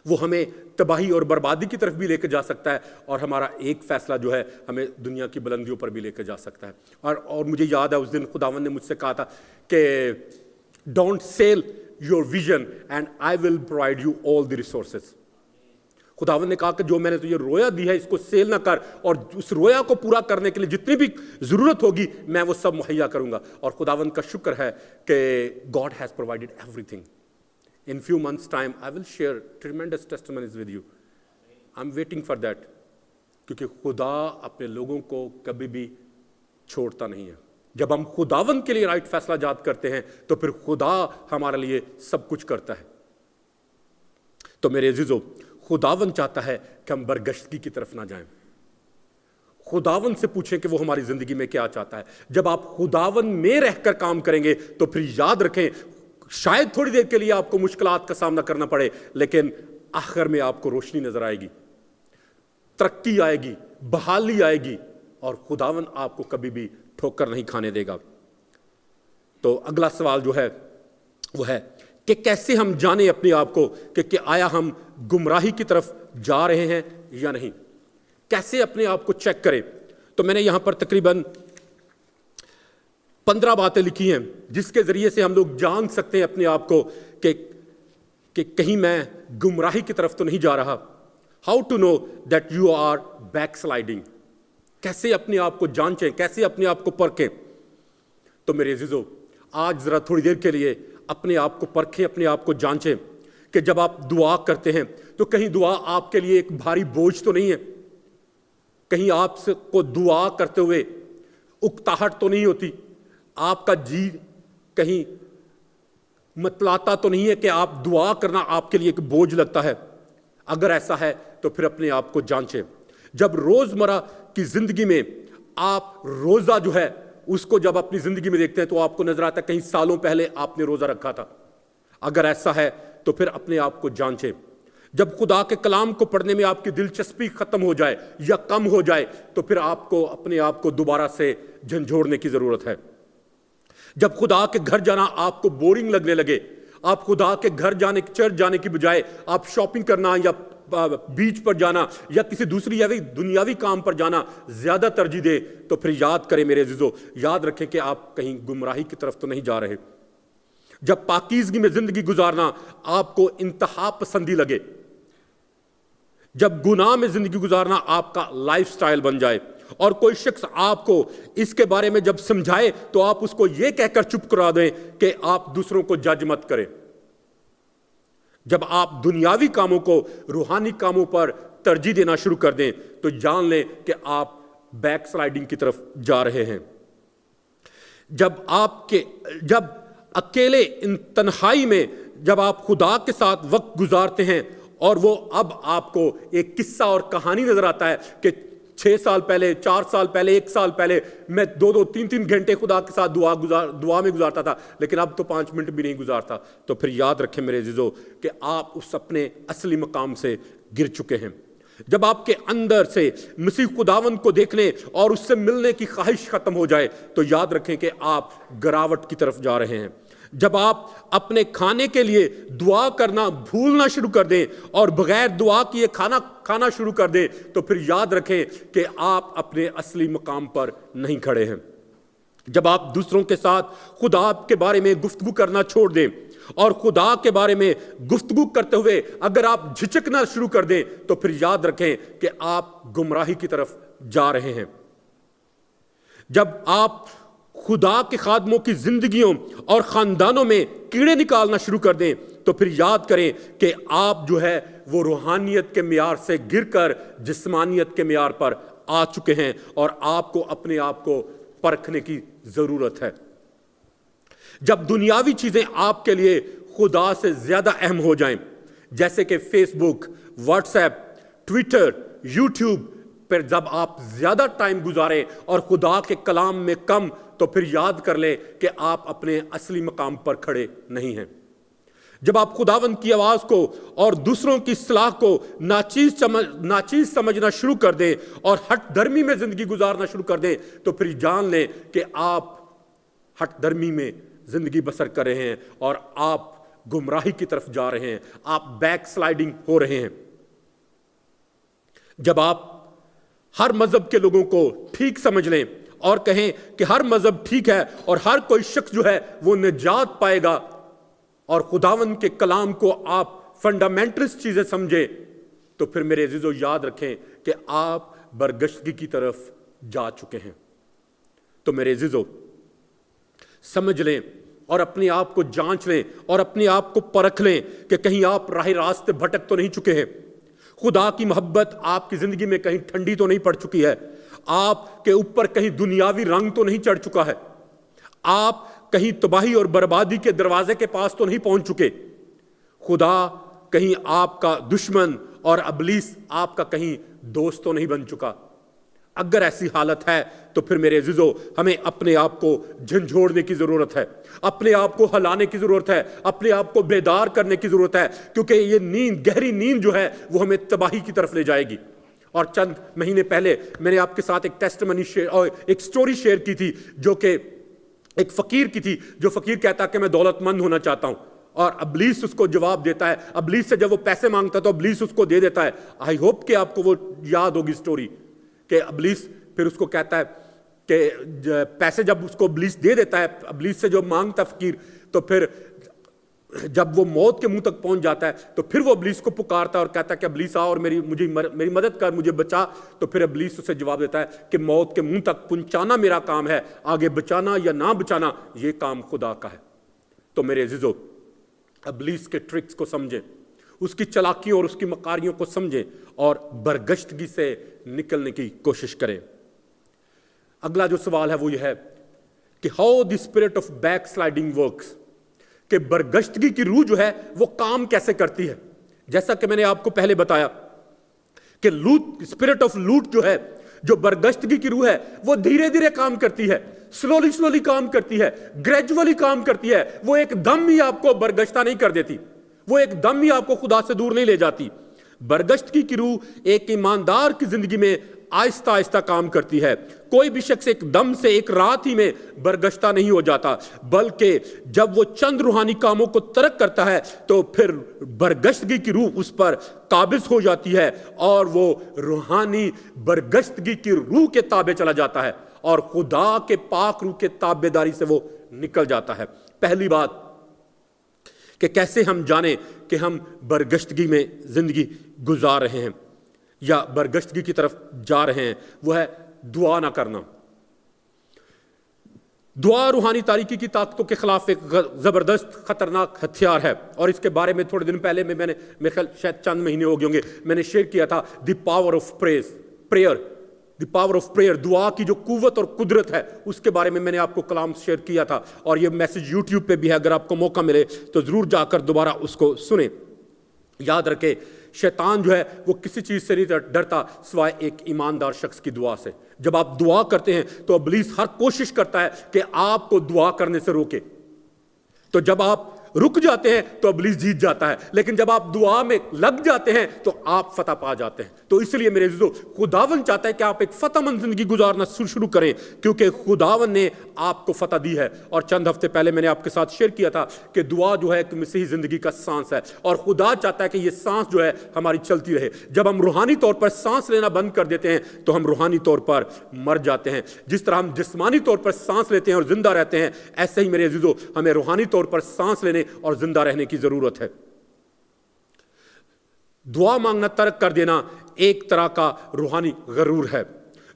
وہ ہمیں تباہی اور بربادی کی طرف بھی لے کے جا سکتا ہے، اور ہمارا ایک فیصلہ جو ہے ہمیں دنیا کی بلندیوں پر بھی لے کے جا سکتا ہے. اور مجھے یاد ہے اس دن خداوند نے مجھ سے کہا تھا کہ don't sell your vision and I will provide you all the resources. خداوند نے کہا کہ جو میں نے تجھے رویا دی ہے اس کو سیل نہ کر، اور اس رویا کو پورا کرنے کے لیے جتنی بھی ضرورت ہوگی میں وہ سب مہیا کروں گا. اور خداوند کا شکر ہے کہ God has provided every thing. In few months' time, I will share tremendous testimonies with you. I'm waiting for that. کیونکہ خدا اپنے لوگوں کو کبھی بھی چھوڑتا نہیں ہے. جب ہم خداوند کے لیے رائٹ فیصلہ جات کرتے ہیں تو پھر خدا ہمارے لیے سب کچھ کرتا ہے. تو میرے عزیزو، خداوند چاہتا ہے کہ ہم برگشتگی کی طرف نہ جائیں. خداوند سے پوچھیں کہ وہ ہماری زندگی میں کیا چاہتا ہے. جب آپ خداوند میں رہ کر کام کریں گے تو پھر یاد رکھیں شاید تھوڑی دیر کے لیے آپ کو مشکلات کا سامنا کرنا پڑے، لیکن آخر میں آپ کو روشنی نظر آئے گی، ترقی آئے گی، بحالی آئے گی، اور خداوند آپ کو کبھی بھی ٹھوکر نہیں کھانے دے گا. تو اگلا سوال جو ہے وہ ہے کہ کیسے ہم جانیں اپنے آپ کو کہ آیا ہم گمراہی کی طرف جا رہے ہیں یا نہیں. کیسے اپنے آپ کو چیک کریں؟ تو میں نے یہاں پر تقریباً 15 باتیں لکھی ہیں جس کے ذریعے سے ہم لوگ جان سکتے ہیں اپنے آپ کو کہ کہیں میں گمراہی کی طرف تو نہیں جا رہا. How to know that you are back sliding. کیسے اپنے آپ کو جانچیں، کیسے اپنے آپ کو پرکھیں. تو میرے عزیزو، آج ذرا تھوڑی دیر کے لیے اپنے آپ کو پرکھیں، اپنے آپ کو جانچیں کہ جب آپ دعا کرتے ہیں تو کہیں دعا آپ کے لیے ایک بھاری بوجھ تو نہیں ہے، کہیں آپ سے کو دعا کرتے ہوئے اکتاہٹ تو نہیں ہوتی، آپ کا جی کہیں متلاتا تو نہیں ہے کہ آپ دعا کرنا آپ کے لیے ایک بوجھ لگتا ہے. اگر ایسا ہے تو پھر اپنے آپ کو جانچیں. جب روزمرہ کی زندگی میں آپ روزہ جو ہے اس کو جب اپنی زندگی میں دیکھتے ہیں تو آپ کو نظر آتا ہے کہیں سالوں پہلے آپ نے روزہ رکھا تھا. اگر ایسا ہے تو پھر اپنے آپ کو جانچیں. جب خدا کے کلام کو پڑھنے میں آپ کی دلچسپی ختم ہو جائے یا کم ہو جائے تو پھر آپ کو اپنے آپ کو دوبارہ سے جھنجھوڑنے کی ضرورت ہے. جب خدا کے گھر جانا آپ کو بورنگ لگنے لگے، آپ خدا کے گھر جانے چرچ جانے کی بجائے آپ شاپنگ کرنا یا بیچ پر جانا یا کسی دوسری دنیاوی کام پر جانا زیادہ ترجیح دے تو پھر یاد کریں میرے عزیزو، یاد رکھیں کہ آپ کہیں گمراہی کی طرف تو نہیں جا رہے. جب پاکیزگی میں زندگی گزارنا آپ کو انتہا پسندی لگے، جب گناہ میں زندگی گزارنا آپ کا لائف سٹائل بن جائے اور کوئی شخص آپ کو اس کے بارے میں جب سمجھائے تو آپ اس کو یہ کہہ کر چپ کرا دیں کہ آپ دوسروں کو جج مت کریں. جب آپ دنیاوی کاموں کو روحانی کاموں پر ترجیح دینا شروع کر دیں تو جان لیں کہ آپ بیک سلائیڈنگ کی طرف جا رہے ہیں. جب اکیلے ان تنہائی میں جب آپ خدا کے ساتھ وقت گزارتے ہیں اور وہ اب آپ کو ایک قصہ اور کہانی نظر آتا ہے کہ 6 سال پہلے، 4 سال پہلے، 1 سال پہلے میں 2-2 3-3 گھنٹے خدا کے ساتھ دعا میں گزارتا تھا لیکن اب تو 5 منٹ بھی نہیں گزارتا، تو پھر یاد رکھیں میرے عزیزو کہ آپ اس اپنے اصلی مقام سے گر چکے ہیں. جب آپ کے اندر سے مسیح خداوند کو دیکھنے اور اس سے ملنے کی خواہش ختم ہو جائے تو یاد رکھیں کہ آپ گراوٹ کی طرف جا رہے ہیں. جب آپ اپنے کھانے کے لیے دعا کرنا بھولنا شروع کر دیں اور بغیر دعا کیے کھانا شروع کر دیں تو پھر یاد رکھیں کہ آپ اپنے اصلی مقام پر نہیں کھڑے ہیں. جب آپ دوسروں کے ساتھ خدا کے بارے میں گفتگو کرنا چھوڑ دیں اور خدا کے بارے میں گفتگو کرتے ہوئے اگر آپ جھجکنا شروع کر دیں تو پھر یاد رکھیں کہ آپ گمراہی کی طرف جا رہے ہیں. جب آپ خدا کے خادموں کی زندگیوں اور خاندانوں میں کیڑے نکالنا شروع کر دیں تو پھر یاد کریں کہ آپ جو ہے وہ روحانیت کے معیار سے گر کر جسمانیت کے معیار پر آ چکے ہیں اور آپ کو اپنے آپ کو پرکھنے کی ضرورت ہے. جب دنیاوی چیزیں آپ کے لیے خدا سے زیادہ اہم ہو جائیں جیسے کہ فیس بک، واٹس ایپ، ٹویٹر، یوٹیوب، پھر جب آپ زیادہ ٹائم گزاریں اور خدا کے کلام میں کم، تو پھر یاد کر لیں کہ آپ اپنے اصلی مقام پر کھڑے نہیں ہیں۔ جب آپ خداوند کی آواز کو اور دوسروں کی اصلاح کو ناچیز سمجھنا شروع کر دیں اور ہٹ دھرمی میں زندگی گزارنا شروع کر دیں، تو پھر جان لیں کہ آپ ہٹ دھرمی میں زندگی بسر کر رہے ہیں اور آپ گمراہی کی طرف جا رہے ہیں، آپ بیک سلائیڈنگ ہو رہے ہیں۔ جب آپ ہر مذہب کے لوگوں کو ٹھیک سمجھ لیں اور کہیں کہ ہر مذہب ٹھیک ہے اور ہر کوئی شخص جو ہے وہ نجات پائے گا، اور خداوند کے کلام کو آپ فنڈامنٹلسٹ چیزیں سمجھیں، تو پھر میرے عزیزو یاد رکھیں کہ آپ برگشتگی کی طرف جا چکے ہیں۔ تو میرے عزیزو سمجھ لیں اور اپنے آپ کو جانچ لیں اور اپنے آپ کو پرکھ لیں کہ کہیں آپ راہ راست بھٹک تو نہیں چکے ہیں، خدا کی محبت آپ کی زندگی میں کہیں ٹھنڈی تو نہیں پڑ چکی ہے، آپ کے اوپر کہیں دنیاوی رنگ تو نہیں چڑھ چکا ہے، آپ کہیں تباہی اور بربادی کے دروازے کے پاس تو نہیں پہنچ چکے، خدا کہیں آپ کا دشمن اور ابلیس آپ کا کہیں دوست تو نہیں بن چکا۔ اگر ایسی حالت ہے تو پھر میرے عزیزو ہمیں اپنے آپ کو جھنجھوڑنے کی ضرورت ہے، اپنے آپ کو ہلانے کی ضرورت ہے، اپنے آپ کو بیدار کرنے کی ضرورت ہے، کیونکہ یہ نیند، گہری نیند جو ہے وہ ہمیں تباہی کی طرف لے جائے گی۔ اور چند مہینے پہلے میں نے آپ کے ساتھ ایک ٹیسٹمنی اور ایک سٹوری شیئر کی تھی، جو کہ ایک فقیر کی تھی، جو فقیر کہتا کہ میں دولت مند ہونا چاہتا ہوں، اور ابلیس اس کو جواب دیتا ہے، ابلیس سے جب وہ پیسے مانگتا ہے تو ابلیس اس کو دے دیتا ہے۔ آئی ہوپ کہ آپ کو وہ یاد ہوگی سٹوری، کہ ابلیس پھر اس کو کہتا ہے کہ پیسے جب اس کو ابلیس دے دیتا ہے، ابلیس سے جو مانگتا ہے فقیر، تو پھر جب وہ موت کے منہ تک پہنچ جاتا ہے تو پھر وہ ابلیس کو پکارتا ہے اور کہتا ہے کہ ابلیس آ اور میری مدد کر، مجھے بچا۔ تو پھر ابلیس اسے جواب دیتا ہے کہ موت کے منہ تک پہنچانا میرا کام ہے، آگے بچانا یا نہ بچانا یہ کام خدا کا ہے۔ تو میرے عزیزو ابلیس کے ٹرکس کو سمجھیں، اس کی چالاکیوں اور اس کی مکاریوں کو سمجھیں اور برگشتگی سے نکلنے کی کوشش کریں۔ اگلا جو سوال ہے وہ یہ ہے کہ how the spirit of back sliding works, کہ برگشتگی کی روح جو ہے وہ کام کیسے کرتی ہے۔ جیسا کہ میں نے آپ کو پہلے بتایا کہ اسپرٹ آف لوٹ جو ہے، جو برگشتگی کی روح ہے، وہ دھیرے دھیرے کام کرتی ہے، سلولی کام کرتی ہے، گریجولی کام کرتی ہے، وہ ایک دم ہی آپ کو برگشتہ نہیں کر دیتی، وہ ایک دم ہی آپ کو خدا سے دور نہیں لے جاتی۔ برگشتگی کی روح ایک ایماندار کی زندگی میں آہستہ آہستہ کام کرتی ہے۔ کوئی بھی شخص ایک دم سے ایک رات ہی میں برگشتہ نہیں ہو جاتا، بلکہ جب وہ چند روحانی کاموں کو ترک کرتا ہے تو پھر برگشتگی کی روح اس پر قابض ہو جاتی ہے اور وہ روحانی برگشتگی کی روح کے تابع چلا جاتا ہے اور خدا کے پاک روح کے تابع داری سے وہ نکل جاتا ہے۔ پہلی بات کہ کیسے ہم جانیں کہ ہم برگشتگی میں زندگی گزار رہے ہیں یا برگشتگی کی طرف جا رہے ہیں، وہ ہے دعا نہ کرنا۔ دعا روحانی تاریکی کی طاقتوں کے خلاف ایک زبردست خطرناک ہتھیار ہے، اور اس کے بارے میں تھوڑے دن پہلے میں نے میرے خیال شاید چند مہینے ہو گئے ہوں گے، میں نے شیئر کیا تھا the power of prayer, the power of prayer, دعا کی جو قوت اور قدرت ہے اس کے بارے میں نے آپ کو کلام شیئر کیا تھا، اور یہ میسج یوٹیوب پہ بھی ہے، اگر آپ کو موقع ملے تو ضرور جا کر دوبارہ اس کو سنیں۔ یاد رکھیں شیطان جو ہے وہ کسی چیز سے نہیں ڈرتا سوائے ایک ایماندار شخص کی دعا سے۔ جب آپ دعا کرتے ہیں تو ابلیس ہر کوشش کرتا ہے کہ آپ کو دعا کرنے سے روکے، تو جب آپ رک جاتے ہیں تو ابلیس جیت جاتا ہے، لیکن جب آپ دعا میں لگ جاتے ہیں تو آپ فتح پا جاتے ہیں۔ تو اس لیے میرے عزیزو خداوند چاہتا ہے کہ آپ ایک فتح مند زندگی گزارنا شروع کریں، کیونکہ خداوند نے آپ کو فتح دی ہے۔ اور چند ہفتے پہلے میں نے آپ کے ساتھ شیئر کیا تھا کہ دعا جو ہے ایک مسیحی زندگی کا سانس ہے، اور خدا چاہتا ہے کہ یہ سانس جو ہے ہماری چلتی رہے۔ جب ہم روحانی طور پر سانس لینا بند کر دیتے ہیں تو ہم روحانی طور پر مر جاتے ہیں۔ جس طرح ہم جسمانی طور پر سانس لیتے ہیں اور زندہ رہتے ہیں، ایسے ہی میرے عزیزو ہمیں روحانی طور پر سانس لینے اور زندہ رہنے کی ضرورت ہے۔ دعا مانگنا ترک کر دینا ایک طرح کا روحانی غرور ہے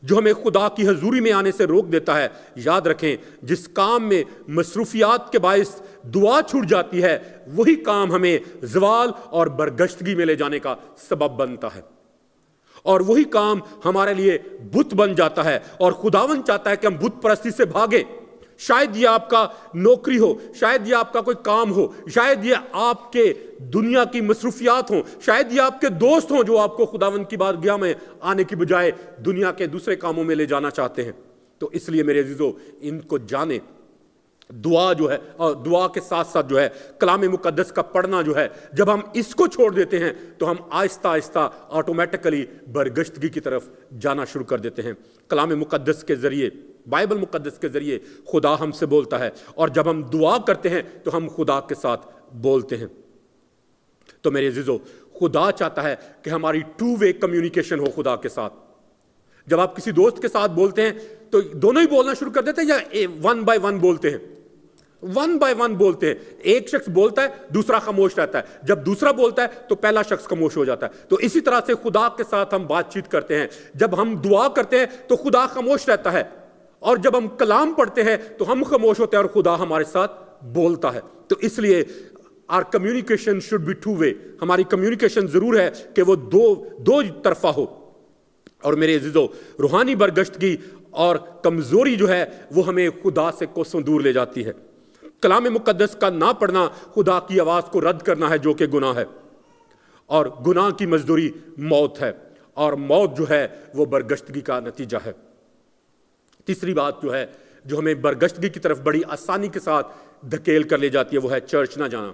جو ہمیں خدا کی حضوری میں آنے سے روک دیتا ہے۔ یاد رکھیں جس کام میں مصروفیات کے باعث دعا چھوٹ جاتی ہے، وہی کام ہمیں زوال اور برگشتگی میں لے جانے کا سبب بنتا ہے، اور وہی کام ہمارے لیے بت بن جاتا ہے، اور خداوند چاہتا ہے کہ ہم بت پرستی سے بھاگیں۔ شاید یہ آپ کا نوکری ہو, شاید یہ آپ کا کوئی کام ہو, شاید یہ آپ کے دنیا کی مصروفیات ہوں, شاید یہ آپ کے دوست ہوں جو آپ کو خداوند کی بارگاہ میں آنے کی بجائے دنیا کے دوسرے کاموں میں لے جانا چاہتے ہیں. تو اس لیے میرے عزیزو ان کو جانیں. دعا جو ہے, اور دعا کے ساتھ ساتھ جو ہے کلام مقدس کا پڑھنا جو ہے, جب ہم اس کو چھوڑ دیتے ہیں تو ہم آہستہ آہستہ آٹومیٹکلی برگشتگی کی طرف جانا شروع کر دیتے ہیں. کلام مقدس کے ذریعے, بائبل مقدس کے ذریعے خدا ہم سے بولتا ہے, اور جب ہم دعا کرتے ہیں تو ہم خدا کے ساتھ بولتے ہیں. تو میرے عزیزو, خدا چاہتا ہے کہ ہماری ٹو وے کمیونیکیشن ہو خدا کے ساتھ. جب آپ کسی دوست کے ساتھ بولتے ہیں تو دونوں ہی بولنا شروع کر دیتے ہیں, یا ون بائی ون بولتے ہیں؟ ون بائی ون بولتے ہیں. ایک شخص بولتا ہے, دوسرا خاموش رہتا ہے. جب دوسرا بولتا ہے تو پہلا شخص خاموش ہو جاتا ہے. تو اسی طرح سے خدا کے ساتھ ہم بات چیت کرتے ہیں. جب ہم دعا کرتے ہیں تو خدا خاموش رہتا ہے, اور جب ہم کلام پڑھتے ہیں تو ہم خاموش ہوتے ہیں اور خدا ہمارے ساتھ بولتا ہے. تو اس لیے our communication should be two way. ہماری کمیونیکیشن ضرور ہے کہ وہ دو طرفہ ہو. اور میرے عزیزو, روحانی برگشتگی اور کمزوری جو ہے وہ ہمیں خدا سے کوسوں دور لے جاتی ہے. کلام مقدس کا نہ پڑھنا خدا کی آواز کو رد کرنا ہے, جو کہ گناہ ہے, اور گناہ کی مزدوری موت ہے, اور موت جو ہے وہ برگشتگی کا نتیجہ ہے. تیسری بات جو ہے جو ہمیں برگشتگی کی طرف بڑی آسانی کے ساتھ دھکیل کر لے جاتی ہے وہ ہے چرچ نہ جانا.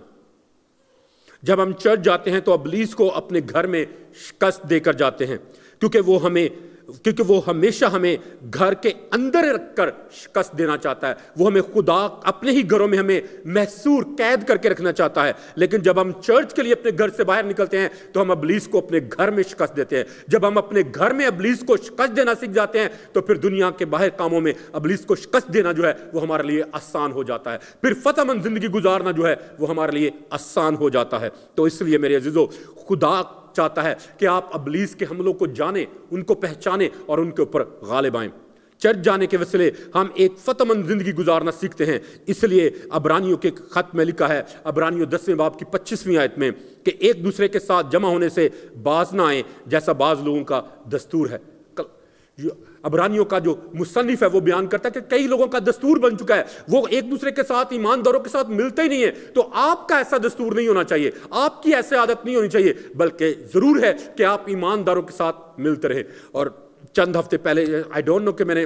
جب ہم چرچ جاتے ہیں تو ابلیس کو اپنے گھر میں شکست دے کر جاتے ہیں, کیونکہ وہ ہمیشہ ہمیں گھر کے اندر رکھ کر شکست دینا چاہتا ہے. وہ ہمیں خدا اپنے ہی گھروں میں ہمیں محصور قید کر کے رکھنا چاہتا ہے. لیکن جب ہم چرچ کے لیے اپنے گھر سے باہر نکلتے ہیں تو ہم ابلیس کو اپنے گھر میں شکست دیتے ہیں. جب ہم اپنے گھر میں ابلیس کو شکست دینا سیکھ جاتے ہیں تو پھر دنیا کے باہر کاموں میں ابلیس کو شکست دینا جو ہے وہ ہمارے لیے آسان ہو جاتا ہے. پھر فتح مند زندگی گزارنا جو ہے وہ ہمارے لیے آسان ہو جاتا ہے. تو اس لیے میرے عزیزو, خدا چاہتا ہے کہ آپ ابلیس کے حملوں کو جانیں, ان کو پہچانیں اور ان کے اوپر غالب آئیں. چرچ جانے کے وسیلے ہم ایک فتح مند زندگی گزارنا سیکھتے ہیں. اس لیے عبرانیوں کے خط میں لکھا ہے, عبرانیوں 10ویں باب کی 25ویں آیت میں, کہ ایک دوسرے کے ساتھ جمع ہونے سے باز نہ آئیں جیسا بعض لوگوں کا دستور ہے. عبرانیوں کا جو مصنف ہے وہ بیان کرتا ہے کہ کئی لوگوں کا دستور بن چکا ہے, وہ ایک دوسرے کے ساتھ, ایمانداروں کے ساتھ ملتے ہی نہیں ہے. تو آپ کا ایسا دستور نہیں ہونا چاہیے, آپ کی ایسے عادت نہیں ہونی چاہیے, بلکہ ضرور ہے کہ آپ ایمانداروں کے ساتھ ملتے رہیں. اور چند ہفتے پہلے, آئی ڈونٹ نو کہ میں نے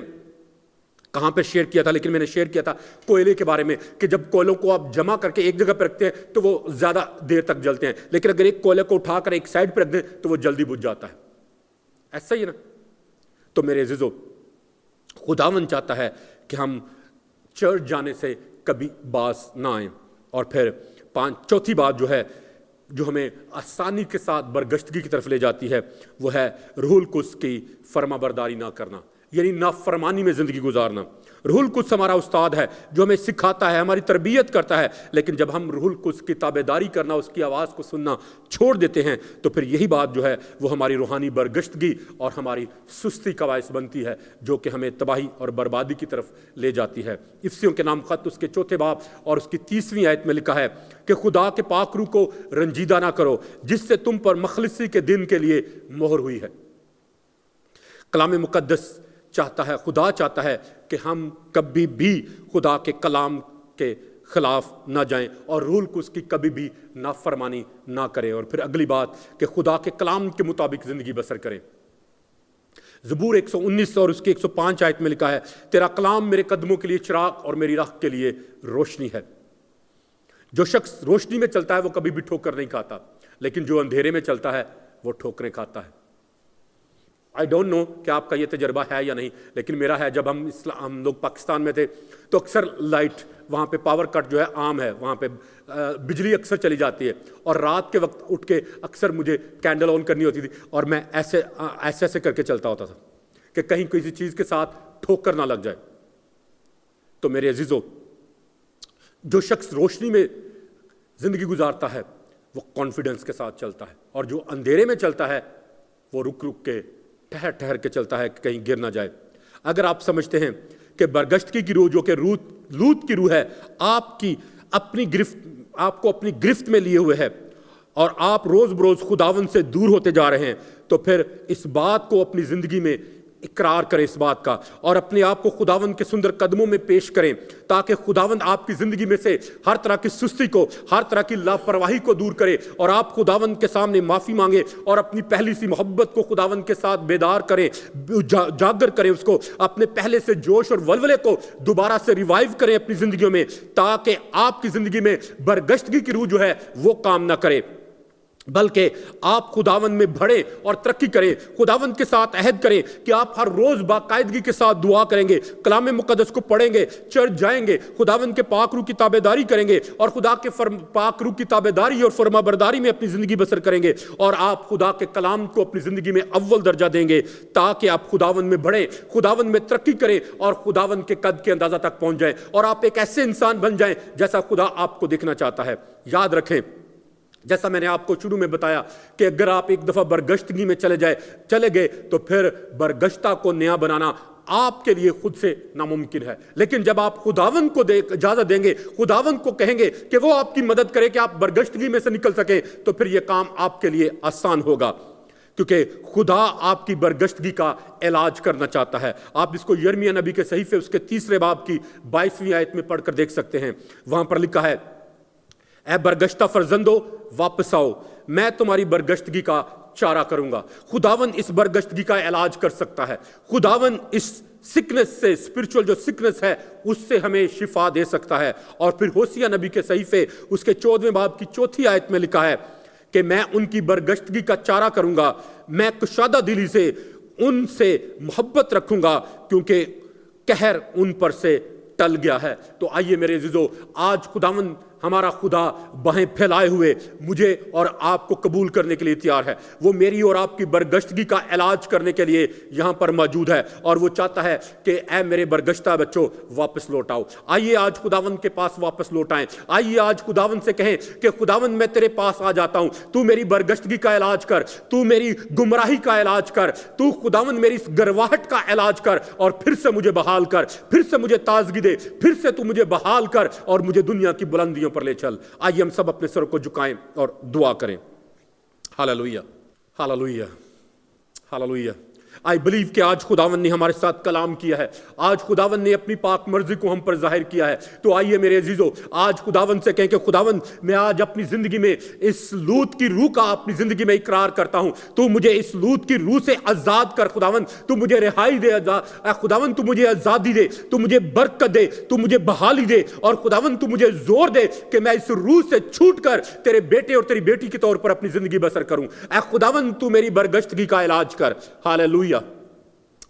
کہاں پہ شیئر کیا تھا, لیکن میں نے شیئر کیا تھا کوئلے کے بارے میں, کہ جب کوئلوں کو آپ جمع کر کے ایک جگہ پہ رکھتے ہیں تو وہ زیادہ دیر تک جلتے ہیں, لیکن اگر ایک کوئلے کو اٹھا کر ایک سائڈ پہ رکھ دیں تو وہ جلدی بجھ جاتا ہے. ایسا ہی ہے نا. تو میرے عزیزو, خداوند چاہتا ہے کہ ہم چرچ جانے سے کبھی باز نہ آئیں. اور پھر چوتھی بات جو ہے جو ہمیں آسانی کے ساتھ برگشتگی کی طرف لے جاتی ہے وہ ہے روح القدس کی فرما برداری نہ کرنا, یعنی نافرمانی میں زندگی گزارنا. روح القدس ہمارا استاد ہے جو ہمیں سکھاتا ہے, ہماری تربیت کرتا ہے, لیکن جب ہم روح القدس کی تابعداری کرنا, اس کی آواز کو سننا چھوڑ دیتے ہیں تو پھر یہی بات جو ہے وہ ہماری روحانی برگشتگی اور ہماری سستی کا باعث بنتی ہے, جو کہ ہمیں تباہی اور بربادی کی طرف لے جاتی ہے. افسیوں کے نام خط اس کے 4 باب اور اس کی 30ویں آیت میں لکھا ہے کہ خدا کے پاک روح کو رنجیدہ نہ کرو جس سے تم پر مخلصی کے دن کے لیے مہر ہوئی ہے. کلام مقدس چاہتا ہے, خدا چاہتا ہے کہ ہم کبھی بھی خدا کے کلام کے خلاف نہ جائیں اور روح القدس کی کبھی بھی نافرمانی نہ کریں. اور پھر اگلی بات کہ خدا کے کلام کے مطابق زندگی بسر کریں. زبور 119 اور اس کی 105 آیت میں لکھا ہے, تیرا کلام میرے قدموں کے لیے چراغ اور میری راہ کے لیے روشنی ہے. جو شخص روشنی میں چلتا ہے وہ کبھی بھی ٹھوکر نہیں کھاتا, لیکن جو اندھیرے میں چلتا ہے وہ ٹھوکریں کھاتا ہے. آئی ڈونٹ نو کہ آپ کا یہ تجربہ ہے یا نہیں, لیکن میرا ہے. جب ہم لوگ پاکستان میں تھے تو اکثر لائٹ, وہاں پہ پاور کٹ جو ہے عام ہے, وہاں پہ بجلی اکثر چلی جاتی ہے, اور رات کے وقت اٹھ کے اکثر مجھے کینڈل آن کرنی ہوتی تھی, اور میں ایسے کر کے چلتا ہوتا تھا کہ کہیں کسی چیز کے ساتھ ٹھوکر نہ لگ جائے. تو میرے عزیزو, جو شخص روشنی میں زندگی گزارتا ہے وہ کانفیڈنس کے ساتھ چلتا ہے, اور جو اندھیرے میں چلتا ہے وہ رک رک کے ٹھہر کے چلتا ہے کہ کہیں گر نہ جائے. اگر آپ سمجھتے ہیں کہ برگشتگی کی روح جو کہ لوط کی روح ہے آپ کو اپنی گرفت میں لیے ہوئے ہے, اور آپ روز بروز خداوند سے دور ہوتے جا رہے ہیں, تو پھر اس بات کو اپنی زندگی میں اقرار کریں اس بات کا اور اپنے آپ کو خداوند کے سندر قدموں میں پیش کریں تاکہ خداوند آپ کی زندگی میں سے ہر طرح کی سستی کو، ہر طرح کی لاپرواہی کو دور کرے اور آپ خداوند کے سامنے معافی مانگیں اور اپنی پہلی سی محبت کو خداوند کے ساتھ بیدار کریں، جاگر کریں، اس کو اپنے پہلے سے جوش اور ولولے کو دوبارہ سے ریوائیو کریں اپنی زندگیوں میں، تاکہ آپ کی زندگی میں برگشتگی کی روح جو ہے وہ کام نہ کرے، بلکہ آپ خداوند میں بڑھیں اور ترقی کریں، خداوند کے ساتھ عہد کریں کہ آپ ہر روز باقاعدگی کے ساتھ دعا کریں گے، کلام مقدس کو پڑھیں گے، چرچ جائیں گے، خداوند کے پاک روح کی تابعداری کریں گے اور خدا کے پاک روح کی تابعداری اور فرما برداری میں اپنی زندگی بسر کریں گے اور آپ خدا کے کلام کو اپنی زندگی میں اول درجہ دیں گے تاکہ آپ خداوند میں بڑھیں، خداوند میں ترقی کریں اور خداوند کے قد کے اندازہ تک پہنچ جائیں اور آپ ایک ایسے انسان بن جائیں جیسا خدا آپ کو دیکھنا چاہتا ہے۔ یاد رکھیں، جیسا میں نے آپ کو شروع میں بتایا کہ اگر آپ ایک دفعہ برگشتگی میں چلے گئے تو پھر برگشتہ کو نیا بنانا آپ کے لیے خود سے ناممکن ہے، لیکن جب آپ خداوند کو اجازت دیں گے، خداوند کو کہیں گے کہ وہ آپ کی مدد کرے کہ آپ برگشتگی میں سے نکل سکیں، تو پھر یہ کام آپ کے لیے آسان ہوگا، کیونکہ خدا آپ کی برگشتگی کا علاج کرنا چاہتا ہے۔ آپ اس کو یرمیہ نبی کے صحیفے اس کے 3 باب کی 22ویں آیت میں پڑھ کر دیکھ سکتے ہیں۔ وہاں پر لکھا ہے، اے برگشتہ فرزندو واپس آؤ، میں تمہاری برگشتگی کا چارہ کروں گا۔ خداوند اس برگشتگی کا علاج کر سکتا ہے، خداوند اس سکنس سے، اسپرچول جو سکنس ہے اس سے ہمیں شفا دے سکتا ہے۔ اور پھر ہوسیہ نبی کے صحیفے اس کے 14ویں باب کی 4تھی آیت میں لکھا ہے کہ میں ان کی برگشتگی کا چارہ کروں گا، میں کشادہ دلی سے ان سے محبت رکھوں گا کیونکہ قہر ان پر سے ٹل گیا ہے۔ تو آئیے میرے عزیزو، آج خداوند ہمارا خدا باہیں پھیلائے ہوئے مجھے اور آپ کو قبول کرنے کے لیے تیار ہے، وہ میری اور آپ کی برگشتگی کا علاج کرنے کے لیے یہاں پر موجود ہے اور وہ چاہتا ہے کہ اے میرے برگشتہ بچوں واپس لوٹ آؤ۔ آئیے آج خداوند کے پاس واپس لوٹ آئیں، آئیے آج خداوند سے کہیں کہ خداوند میں تیرے پاس آ جاتا ہوں، تو میری برگشتگی کا علاج کر، تو میری گمراہی کا علاج کر، تو خداوند میری اس گرواہٹ کا علاج کر اور پھر سے مجھے بحال کر، پھر سے مجھے تازگی دے، پھر سے تو مجھے بحال کر اور مجھے دنیا کی بلندیوں پر لے چل۔ آئیے ہم سب اپنے سر کو جھکائیں اور دعا کریں۔ Hallelujah, hallelujah, hallelujah. I believe کہ آج خداوند نے ہمارے ساتھ کلام کیا ہے، آج خداوند نے اپنی پاک مرضی کو ہم پر ظاہر کیا ہے۔ تو آئیے میرے عزیزو، آج خداوند سے کہیں کہ خداوند میں آج اپنی زندگی میں اس لوط کی روح کا اپنی زندگی میں اقرار کرتا ہوں، تو مجھے اس لوط کی روح سے آزاد کر خداوند، تو مجھے رہائی دے خداوند، تو مجھے آزادی دے، تو مجھے برکت دے، تو مجھے بحالی دے اور خداوند تو مجھے زور دے کہ میں اس روح سے چھوٹ کر تیرے بیٹے اور تیری بیٹی کے طور پر اپنی زندگی بسر کروں۔ اے خداوند تو میری برگشتگی کا علاج کر۔ Hallelujah,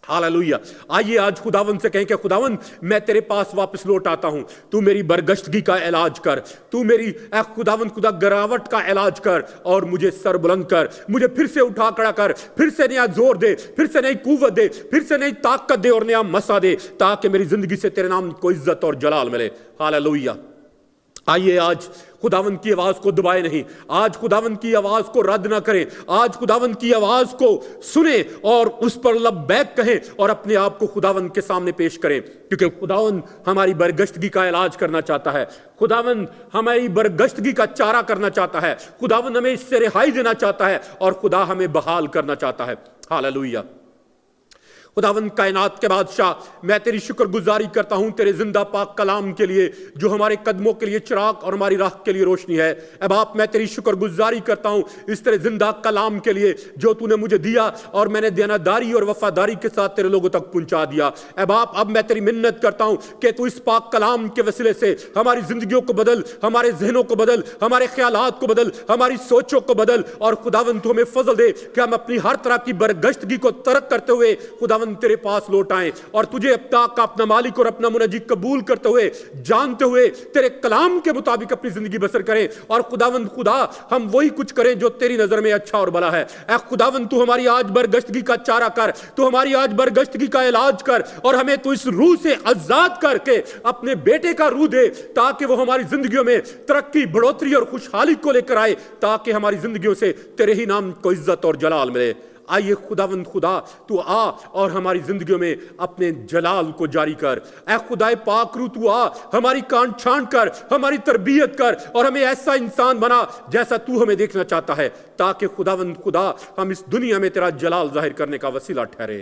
hallelujah. آئیے آج خداوند سے کہیں کہ خداوند میں تیرے پاس واپس لوٹ آتا ہوں، تو میری برگشتگی کا علاج کر، تو میری اے خداوند خدا گراوٹ کا علاج کر اور مجھے سر بلند کر، مجھے پھر سے اٹھا کھڑا کر، پھر سے نیا زور دے، پھر سے نئی قوت دے، پھر سے نئی طاقت دے اور نیا مسا دے، تاکہ میری زندگی سے تیرے نام کو عزت اور جلال ملے۔ ہاللویہ۔ آئیے آج خداوند کی آواز کو دبائے نہیں، آج خداوند کی آواز کو رد نہ کریں، آج خداوند کی آواز کو سنیں اور اس پر لبیک کہیں اور اپنے آپ کو خداوند کے سامنے پیش کریں، کیونکہ خداوند ہماری برگشتگی کا علاج کرنا چاہتا ہے، خداوند ہماری برگشتگی کا چارہ کرنا چاہتا ہے، خداوند ہمیں اس سے رہائی دینا چاہتا ہے اور خدا ہمیں بحال کرنا چاہتا ہے۔ ہاللویہ۔ خداوند کائنات کے بادشاہ، میں تیری شکر گزاری کرتا ہوں تیرے زندہ پاک کلام کے لیے جو ہمارے قدموں کے لیے چراغ اور ہماری راہ کے لیے روشنی ہے۔ اے باپ، میں تیری شکر گزاری کرتا ہوں اس تیرے زندہ کلام کے لیے جو تو نے مجھے دیا اور میں نے دیانتداری اور وفاداری کے ساتھ تیرے لوگوں تک پہنچا دیا۔ اے باپ، اب میں تیری منت کرتا ہوں کہ تو اس پاک کلام کے وسیلے سے ہماری زندگیوں کو بدل، ہمارے ذہنوں کو بدل، ہمارے خیالات کو بدل، ہماری سوچوں کو بدل، اور خداوند تو ہمیں فضل دے کہ ہم اپنی ہر طرح کی برگشتگی کو ترک کرتے ہوئے خداوند تیرے پاس لوٹ آئیں اور تجھے اپنا مالک اور اپنا منجی قبول کرتے ہوئے، جانتے ہوئے تیرے کلام کے مطابق اپنی زندگی بسر کریں، اور خداوند خدا ہم وہی کچھ کریں جو تیری نظر میں اچھا اور بھلا ہے۔ اے خداوند تو ہماری آج برگشتگی کا چارہ کر، تو ہماری آج برگشتگی کا علاج کر اور ہمیں تو اس روح سے آزاد کر کے اپنے بیٹے کا روح دے تاکہ وہ ہماری زندگیوں میں ترقی، بڑھوتری اور خوشحالی کو لے کر آئے، تاکہ ہماری زندگیوں سے تیرے ہی نام کو عزت اور جلال ملے۔ آئیے خداوند خدا تو آ اور ہماری زندگیوں میں اپنے جلال کو جاری کر۔ اے خدائے پاک روح تو آ، ہماری کانٹ چھانٹ کر، ہماری تربیت کر اور ہمیں ایسا انسان بنا جیسا تو ہمیں دیکھنا چاہتا ہے، تاکہ خداوند خدا ہم اس دنیا میں تیرا جلال ظاہر کرنے کا وسیلہ ٹھہرے۔